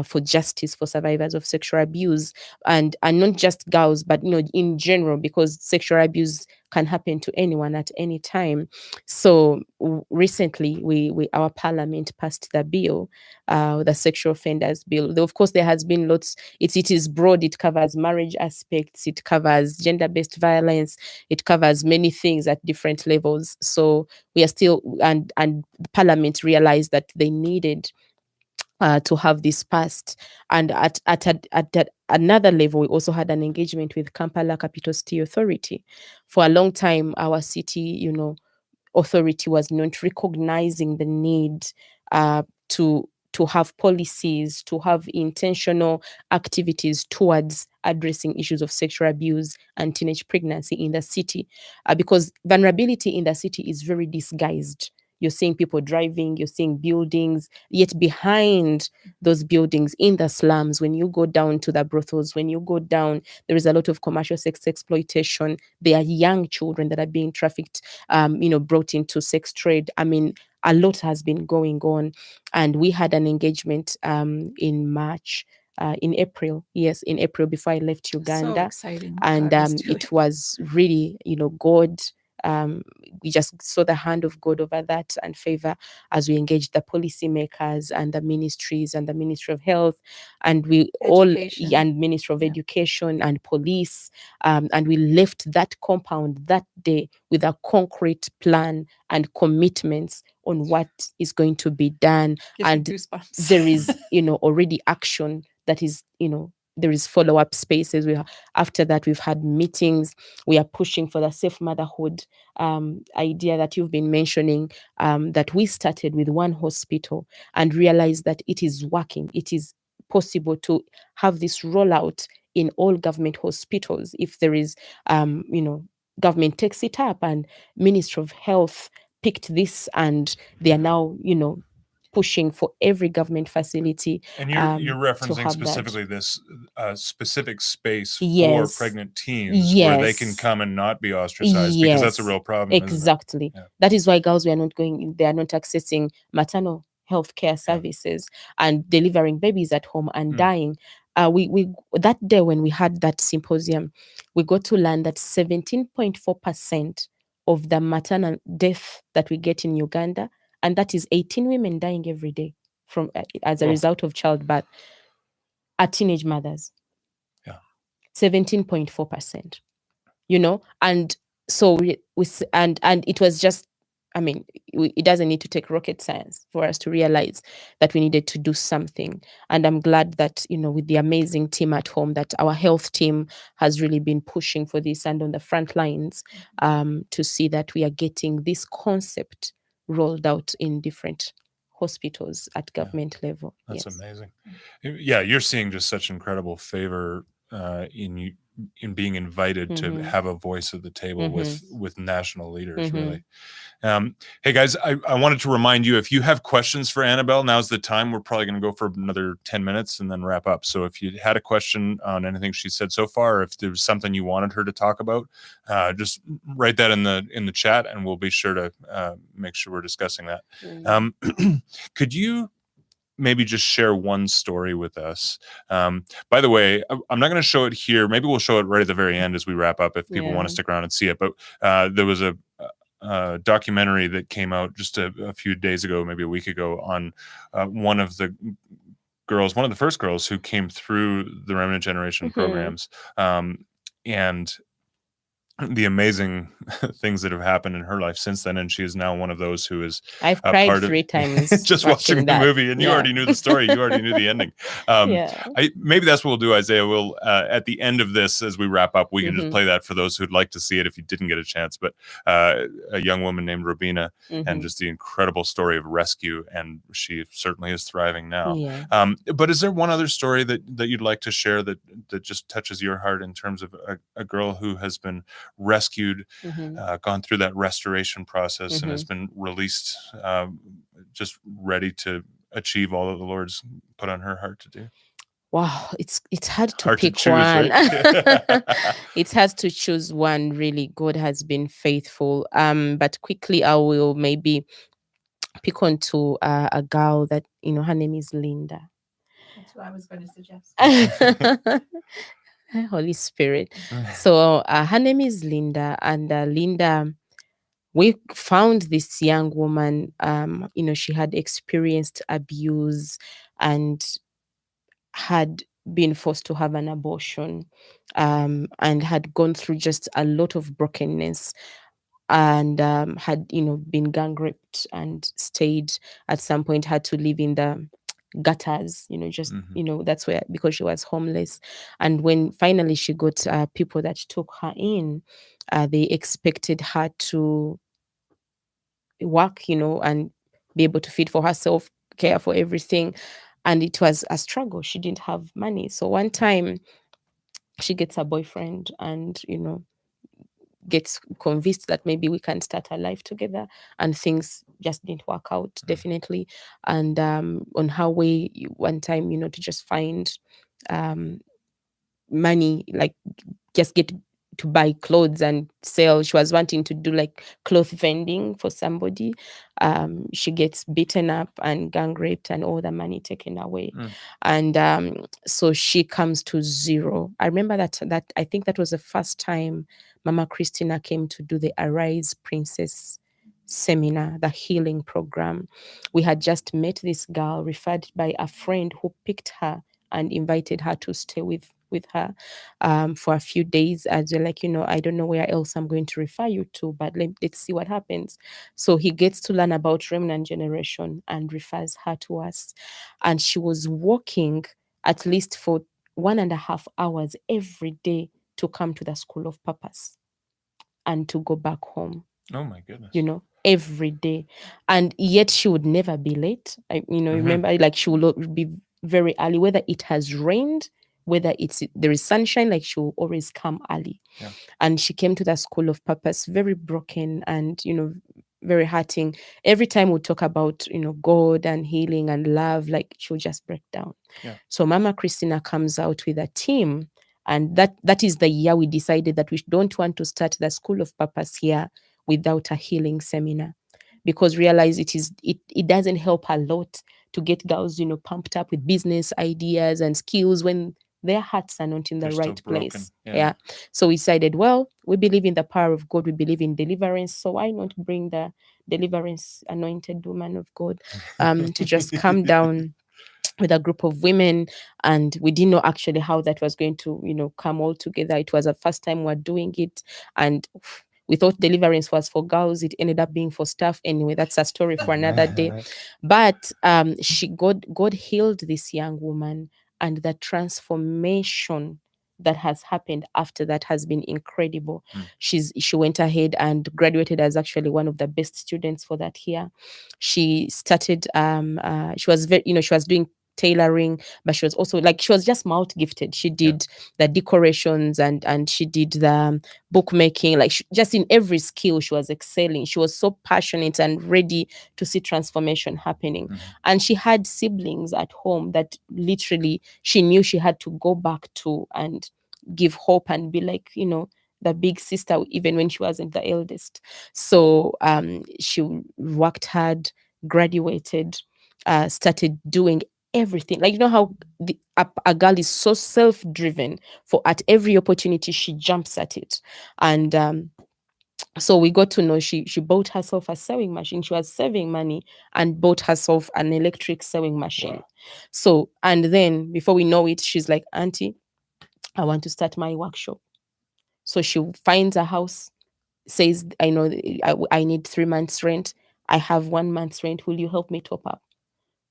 for justice for survivors of sexual abuse, and not just girls, but in general, because sexual abuse can happen to anyone at any time. So recently, our parliament passed the bill, the sexual offenders bill. Though of course there has been lots. It is broad. It covers marriage aspects. It covers gender-based violence. It covers many things at different levels. So we are still, and the parliament realized that they needed to have this passed. And at another level, we also had an engagement with Kampala Capital City Authority. For a long time, our city, authority was not recognizing the need to have policies, to have intentional activities towards addressing issues of sexual abuse and teenage pregnancy in the city, because vulnerability in the city is very disguised. You're seeing people driving, you're seeing buildings, yet behind those buildings in the slums, when you go down to the brothels, when you go down, there is a lot of commercial sex exploitation. There are young children that are being trafficked, brought into sex trade. I mean, a lot has been going on. And we had an engagement in March, in April, before I left Uganda. So exciting. And it was really, God, we just saw the hand of God over that and favor as we engaged the policymakers and the ministries and the Ministry of Health, and Education. and Ministry of Education and police, and we left that compound that day with a concrete plan and commitments on what is going to be done. Gives me And goosebumps. there is already action that is there is follow-up spaces. After that, we've had meetings. We are pushing for the safe motherhood idea that you've been mentioning, that we started with one hospital and realized that it is working. It is possible to have this rollout in all government hospitals if there is, government takes it up, and Ministry of Health picked this, and they are now, pushing for every government facility. And you're referencing specifically this specific space for pregnant teens where they can come and not be ostracized, because that's a real problem. Exactly. Yeah. That is why girls they are not accessing maternal healthcare services and delivering babies at home and dying. We that day when we had that symposium, we got to learn that 17.4% of the maternal death that we get in Uganda and that is 18 women dying every day from as a Oh. result of childbirth are teenage mothers. Yeah. 17.4%. You know, and so and it was just, I mean, it doesn't need to take rocket science for us to realize that we needed to do something. And I'm glad that, you know, with the amazing team at home, that our health team has really been pushing for this and on the front lines to see that we are getting this concept rolled out in different hospitals at government level. That's Yes. amazing. Yeah, you're seeing just such incredible favor in being invited to have a voice at the table with national leaders, really. Hey guys, I wanted to remind you, if you have questions for Annabelle, now's the time. We're probably going to go for another 10 minutes and then wrap up. So if you had a question on anything she said so far, or if there was something you wanted her to talk about, just write that in the chat, and we'll be sure to make sure we're discussing that. Could you maybe just share one story with us? By the way, I'm not going to show it here. Maybe we'll show it right at the very end as we wrap up if people want to stick around and see it. But there was a documentary that came out just a few days ago, maybe a week ago, on one of the first girls who came through the Remnant Generation programs, and the amazing things that have happened in her life since then. And she is now one of those who is I've cried 3 times just watching the movie, and you already knew the story. You already knew the ending. Maybe that's what we'll do, Isaiah. We'll at the end of this, as we wrap up, we can just play that for those who'd like to see it if you didn't get a chance. But a young woman named Robina, and just the incredible story of rescue, and she certainly is thriving now. But is there one other story that you'd like to share that just touches your heart in terms of a girl who has been rescued, gone through that restoration process, and has been released, just ready to achieve all that the Lord's put on her heart to do? Wow, it's hard to pick one. Right? It's hard to choose one, really. God has been faithful. But quickly, I will maybe pick on to a girl that, you know, her name is Linda. That's what I was going to suggest. Holy Spirit. So her name is Linda, and Linda, we found this young woman. You know, she had experienced abuse and had been forced to have an abortion, and had gone through just a lot of brokenness, and had, you know, been gang raped and stayed at some point, had to live in the gutters, you know, just you know, that's where, because she was homeless. And when finally she got people that took her in, they expected her to work, you know, and be able to feed for herself, care for everything, and it was a struggle. She didn't have money. So one time she gets a boyfriend, and, you know, gets convinced that maybe we can start a life together, and things just didn't work out, definitely. And on her way one time, you know, to just find money, like just get to buy clothes and sell. She was wanting to do like cloth vending for somebody. She gets beaten up and gang raped and all the money taken away. And so she comes to zero. I remember that I think that was the first time Mama Christina came to do the Arise Princess seminar, the healing program. We had just met this girl referred by a friend who picked her and invited her to stay with her for a few days, as they're like, you know, I don't know where else I'm going to refer you to, but let's see what happens. So he gets to learn about Remnant Generation and refers her to us. And she was walking at least for 1.5 hours every day to come to the School of Purpose and to go back home. Oh my goodness. You know, every day. And yet she would never be late. Remember, like, she will be very early, whether it has rained, whether there is sunshine, like, she will always come early. And she came to the School of Purpose very broken and, you know, very hurting. Every time we talk about, you know, God and healing and love, like, she'll just break down. So Mama Christina comes out with a team, and that is the year we decided that we don't want to start the School of Purpose here without a healing seminar, because realize it doesn't help a lot to get girls, you know, pumped up with business ideas and skills when their hearts are not in the They're still right broken. place. Yeah. Yeah. So we decided, well, we believe in the power of God. We believe in deliverance. So why not bring the deliverance anointed woman of God to just come down with a group of women, and we didn't know actually how that was going to, come all together. It was the first time we're doing it, and we thought deliverance was for girls. It ended up being for staff. Anyway, that's a story for another day. But God healed this young woman, and the transformation that has happened after that has been incredible. She went ahead and graduated as actually one of the best students for that year. She started she was very, she was doing tailoring, but she was also like, she was just multi gifted. She did the decorations, and she did the bookmaking, like just in every skill she was excelling. She was so passionate and ready to see transformation happening. And she had siblings at home that literally she knew she had to go back to and give hope and be like, the big sister, even when she wasn't the eldest. So she worked hard, graduated, started doing everything. Like, how a girl is so self-driven, for at every opportunity she jumps at it. And so we got to know she bought herself a sewing machine. She was saving money and bought herself an electric sewing machine. Wow. So, and then before we know it, she's like, Auntie, I want to start my workshop. So she finds a house, says, I know I need 3 months rent. I have 1 month's rent. Will you help me top up?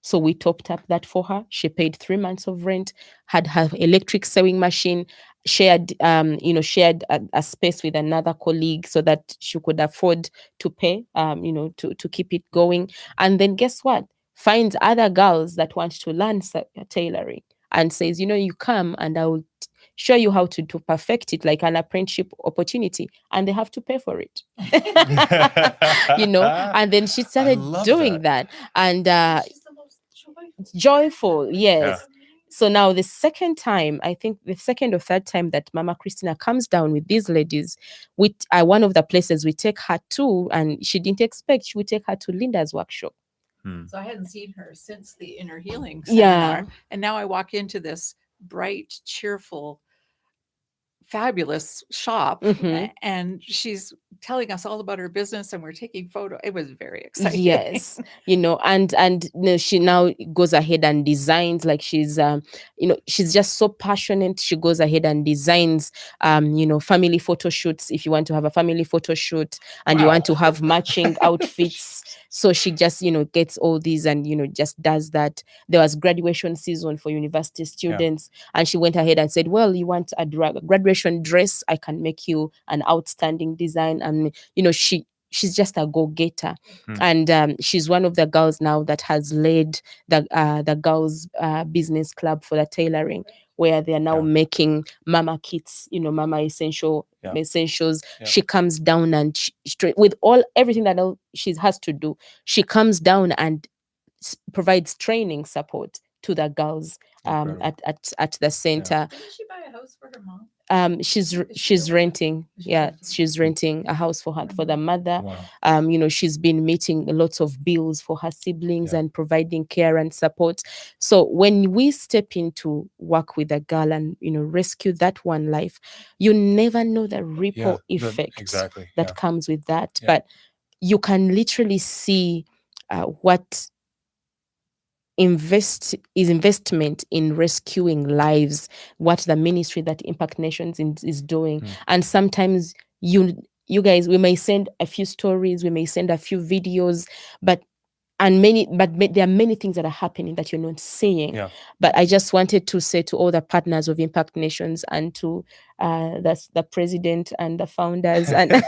So we topped up that for her. She paid 3 months of rent, had her electric sewing machine, shared a space with another colleague so that she could afford to pay, to keep it going. And then guess what? Finds other girls that want to learn tailoring and says, you come and I will show you how to perfect it, like an apprenticeship opportunity, and they have to pay for it. And then she started doing that. And joyful, yes. So now the second time, I think the second or third time that Mama Christina comes down with these ladies, with one of the places we take her to, and she didn't expect, she would take her to Linda's workshop. So I hadn't seen her since the inner healing seminar. And now I walk into this bright, cheerful, fabulous shop, and she's telling us all about her business, and we're taking photo. It was very exciting. Yes. And she now goes ahead and designs, like she's she's just so passionate. She goes ahead and designs family photo shoots. If you want to have a family photo shoot and you want to have matching outfits, so she just gets all these and just does that. There was graduation season for university students, and she went ahead and said, well, you want a graduation dress, I can make you an outstanding design. And she's just a go-getter. And she's one of the girls now that has led the girls business club for the tailoring, where they are now making mama kits, mama essentials. She comes down and with everything that she has to do, she comes down and provides training support to the girls at the center. Didn't she buy a house for her mom? She's renting. She's renting a house for the mother. Wow. She's been meeting lots of bills for her siblings and providing care and support. So when we step into work with a girl and rescue that one life, you never know the ripple effect that comes with that. But you can literally see what investment in rescuing lives, what the ministry that Impact Nations is doing. And sometimes you guys, we may send a few stories, we may send a few videos, but there are many things that are happening that you're not seeing. But I just wanted to say to all the partners of Impact Nations and to the president and the founders and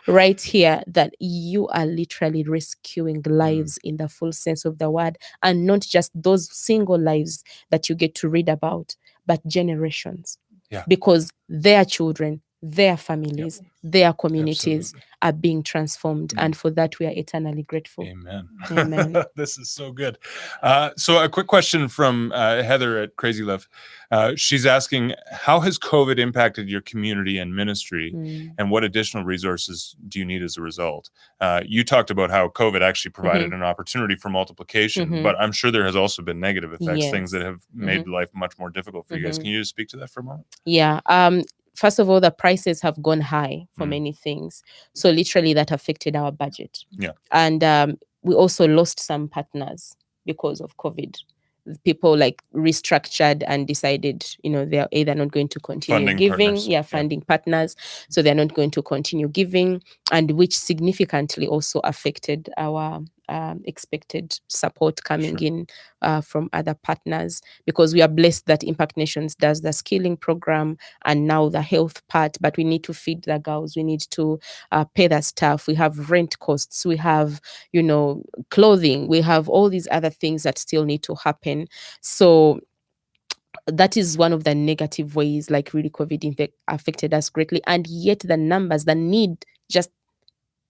right here, that you are literally rescuing lives in the full sense of the word, and not just those single lives that you get to read about, but generations. Because their children, their families, their communities are being transformed. And for that, we are eternally grateful. Amen. Amen. This is so good. So a quick question from Heather at Crazy Love. She's asking, how has COVID impacted your community and ministry, and what additional resources do you need as a result? You talked about how COVID actually provided an opportunity for multiplication, but I'm sure there has also been negative effects, things that have made life much more difficult for you guys. Can you just speak to that for a moment? Yeah. First of all, the prices have gone high for many things. So literally that affected our budget. Yeah. And we also lost some partners because of COVID. People like restructured and decided, they're either not going to continue Funding giving, partners. funding partners. So they're not going to continue giving, and which significantly also affected our expected support coming in from other partners, because we are blessed that Impact Nations does the skilling program and now the health part, but we need to feed the girls, we need to pay the staff, we have rent costs, we have clothing, we have all these other things that still need to happen. So that is one of the negative ways, like really COVID affected us greatly, and yet the numbers, the need just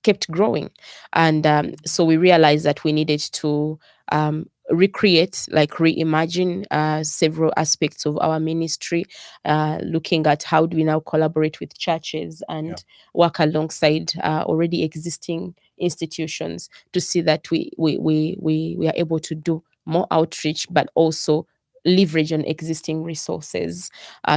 kept growing. And so we realized that we needed to recreate, like reimagine several aspects of our ministry, looking at how do we now collaborate with churches and work alongside already existing institutions to see that we are able to do more outreach, but also leverage on existing resources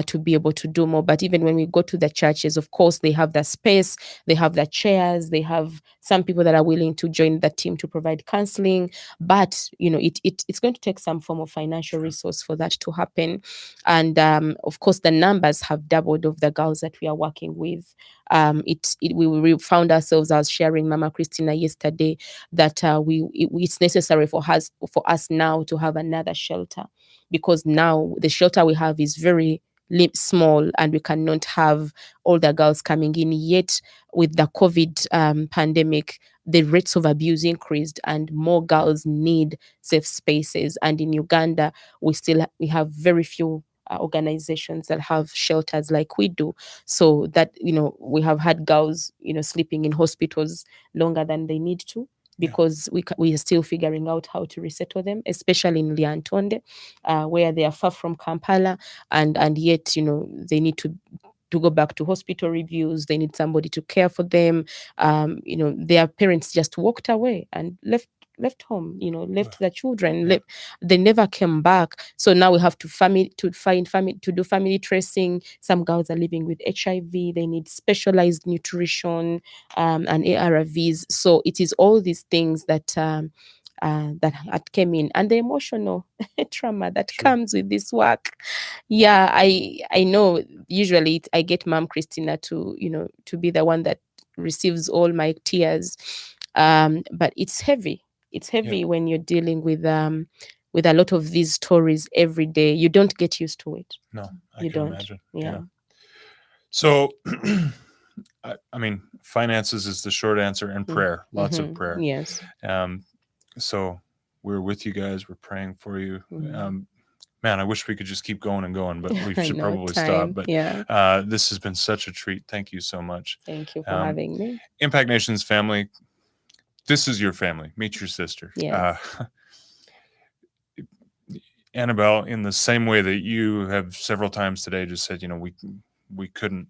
to be able to do more. But even when we go to the churches, of course, they have the space, they have the chairs, they have some people that are willing to join the team to provide counseling. But, it's going to take some form of financial resource for that to happen. And of course, the numbers have doubled of the girls that we are working with. We found ourselves, I was sharing Mama Christina yesterday, that it's necessary for us now to have another shelter, because now the shelter we have is very small and we cannot have all the girls coming in. Yet with the COVID pandemic, the rates of abuse increased and more girls need safe spaces. And in Uganda, we have very few organizations that have shelters like we do, so that we have had girls sleeping in hospitals longer than they need to, because we are still figuring out how to resettle them, especially in Liantonde, where they are far from Kampala, and yet they need to go back to hospital reviews. They need somebody to care for them. Their parents just walked away and left home, left the children. They never came back. So now we have to do family tracing. Some girls are living with HIV. They need specialized nutrition and ARVs. So it is all these things that came in, and the emotional trauma that comes with this work. Yeah, I know. Usually, I get Mom Christina to be the one that receives all my tears, but it's heavy. It's heavy when you're dealing with a lot of these stories every day. You don't get used to it. No, you can don't. imagine. Yeah. So, I mean, finances is the short answer, and prayer, lots of prayer. Yes. So we're with you guys. We're praying for you. Man, I wish we could just keep going and going, but we should probably stop. But this has been such a treat. Thank you so much. Thank you for having me. Impact Nations family, this is your family. Meet your sister. Yes. Annabelle, in the same way that you have several times today just said, we couldn't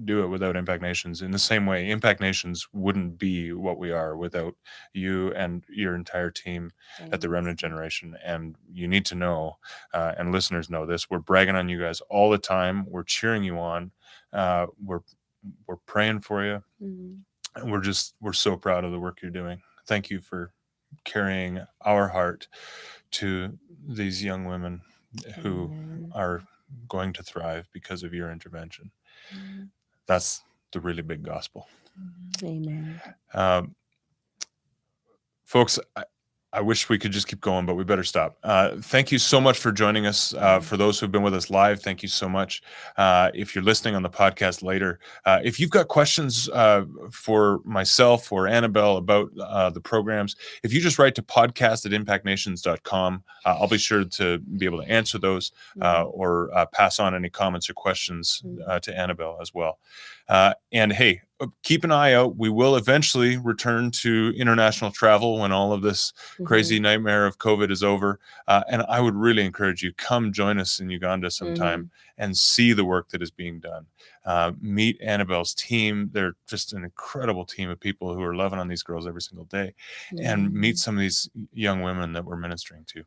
do it without Impact Nations. In the same way, Impact Nations wouldn't be what we are without you and your entire team at the Remnant Generation. And you need to know, and listeners know this, we're bragging on you guys all the time. We're cheering you on. We're praying for you. And we're so proud of the work you're doing. Thank you for carrying our heart to these young women who are going to thrive because of your intervention. That's the really big gospel. Amen. Folks, I wish we could just keep going, but we better stop. Thank you so much for joining us. For those who've been with us live, thank you so much. If you're listening on the podcast later, if you've got questions for myself or Annabelle about the programs, if you just write to podcast@impactnations.com, I'll be sure to be able to answer those or pass on any comments or questions to Annabelle as well. And hey, keep an eye out. We will eventually return to international travel when all of this crazy nightmare of COVID is over. And I would really encourage you, come join us in Uganda sometime and see the work that is being done. Meet Annabelle's team. They're just an incredible team of people who are loving on these girls every single day. And meet some of these young women that we're ministering to.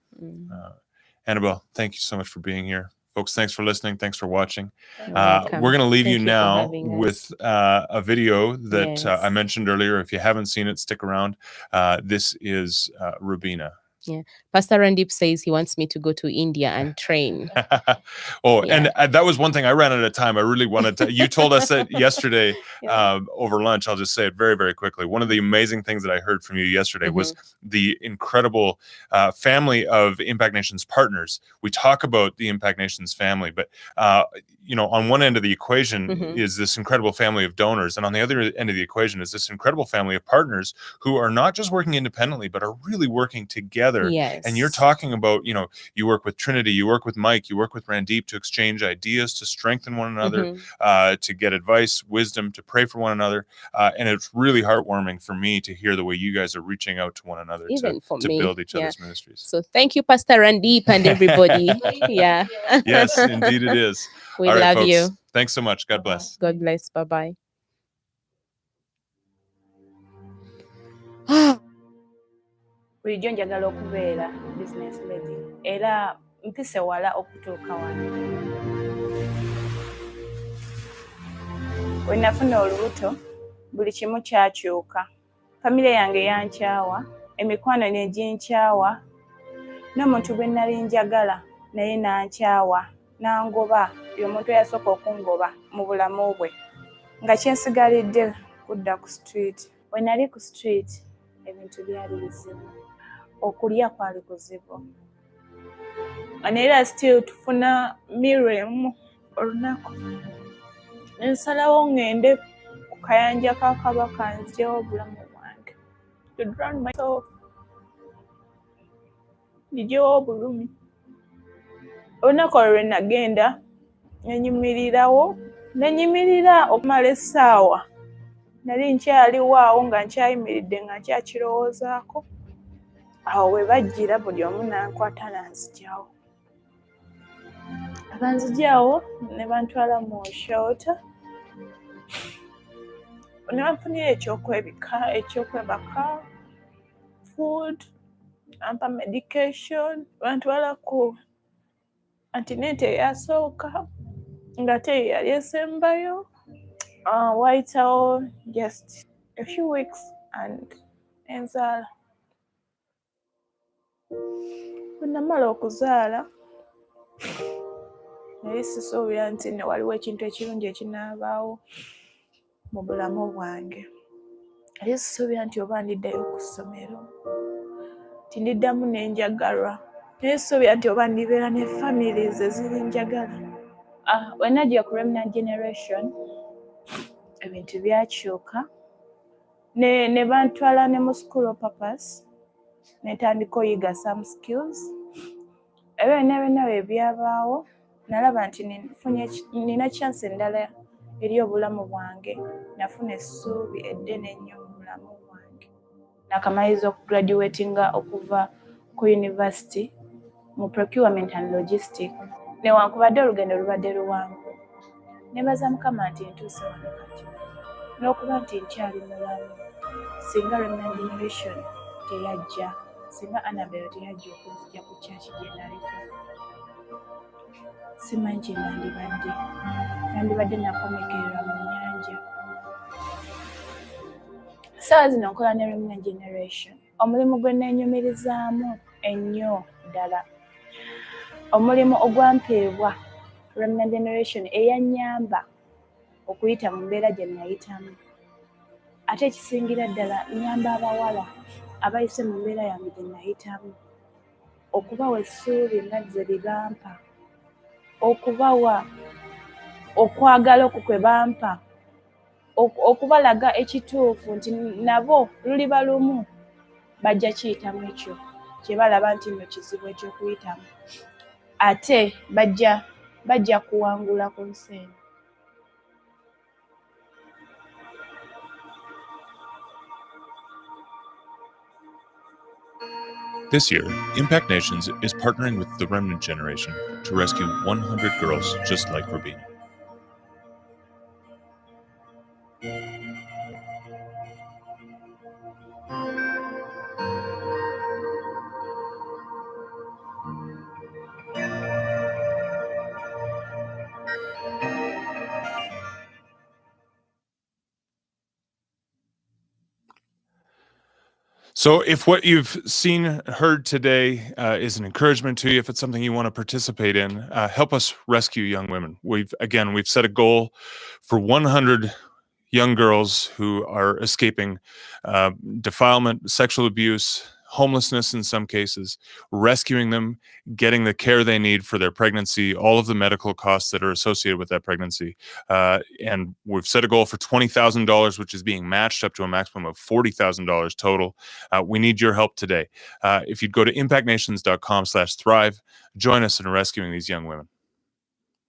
Annabelle, thank you so much for being here. Folks, thanks for listening. Thanks for watching. We're going to leave you now with a video that I mentioned earlier. If you haven't seen it, stick around. This is Rubina. Yeah, Pastor Randip says he wants me to go to India and train. And that was one thing. I ran out of time. I really wanted to. You told us that yesterday over lunch. I'll just say it very, very quickly. One of the amazing things that I heard from you yesterday was the incredible family of Impact Nations partners. We talk about the Impact Nations family, but on one end of the equation is this incredible family of donors, and on the other end of the equation is this incredible family of partners who are not just working independently, but are really working together. Yes. And you're talking about, you work with Trinity, you work with Mike, you work with Randip to exchange ideas, to strengthen one another, to get advice, wisdom, to pray for one another. And it's really heartwarming for me to hear the way you guys are reaching out to one another to build each other's ministries. So thank you, Pastor Randip and everybody. Yes, indeed it is. We love folks, you. Thanks so much. God bless. God bless. Bye-bye. Bulijjo njagala okubeera business lady era mpise wala okutuuka wano. Bwe nafuna olubuto buli kimu kyakyuka. Famire yange yankyawa, emikwano ne ginkyawa, n'omuntu gwe nali njagala naye nankyawa, nangoba y'omuntu eyasooka okungoba mu bulamu bwe. Nga kyensigalidde kudda ku street. Bwe nali ku street ebintu byali bizibu. Okulya kwali kuzibu. Era still tufuna miremu olunaku. Nsalawo ngende ku kayanja ka Kabaka nzyewo obulamu bwange. To drown myself. Nzyewo obulumi. Olunaku olwo lwe nagenda nenyimirira okumala essaawa. Nali nkyaliwo awo nga nkyayimiridde nga nkyakirowoozaako. Awo we bajjira buli omu n'ankwata n'anzigyawo. Abanzigyawo ne bantwala mu shelter. Ne banfunira ekyokwebaka, food, ampa medication, bantwala ku antenatal eyasooka nga te yali esembayo. Wayitawo just a few weeks and enzaala. Bwe namala okuzaala naye sisuubira nti waliwo ekintu ekirungi ekinaabaawo mu bulamu bwange. Naye sisuubira nti oba ndiddayo ku ssomero, nti ndiddamu n'enjagalwa. Naye sisuubira nti oba ndibeera ne families ezirinjagala. Bwe najja ku Remnant Generation, ebintu byakyuka. Ne bantwala ne mu school of purpose, netandika oyiga some skills. Byonna bwe byabaawo, nalaba nti nina chance endala eri obulamu bwange. Nafuna essuubi eddene ennyo mu bulamu bwange. Nakamaliriza okugraduatinga okuva ku university mu procurement and logistics. Newankubadde olugendo lubadde luwanvu. Nebaza Mukama nti ntuuse wano kati. N'okuba nti nkyali mulamu. Singa Remnant Generation teyajja, singa Annabelle teyajja okunzija ku church gye naliko, simanyi kye nandibadde nakomekerera mu nnyanja. Ssaawa zino nkola ne Remnant Generation, omulimu gwe neenyumirizaamu ennyo ddala. Omulimu ogwampeebwa Remnant Generation eyannyamba okuyita mu mbeera gye nayitamu. Ate ekisingira ddala nnyamba abawala abayise mu mbeera yange gye nayitamu. Okubawa essuubi nga nze lye bampa. Okubawa okwagala okwo kwe bampa. Okubalaga ekituufu nti nabo luliba lumu bajja kiyitamu ekyo kye balaba nti nno kizibu eky'okuyitamu. Ate bajja kuwangula ku nsi eno. This year, Impact Nations is partnering with the Remnant Generation to rescue 100 girls just like Rubina. So if what you've seen, heard today is an encouragement to you, if it's something you want to participate in, help us rescue young women. We've set a goal for 100 young girls who are escaping defilement, sexual abuse, homelessness in some cases, rescuing them, getting the care they need for their pregnancy, all of the medical costs that are associated with that pregnancy. And we've set a goal for $20,000, which is being matched up to a maximum of $40,000 total. We need your help today. If you'd go to impactnations.com/thrive, join us in rescuing these young women.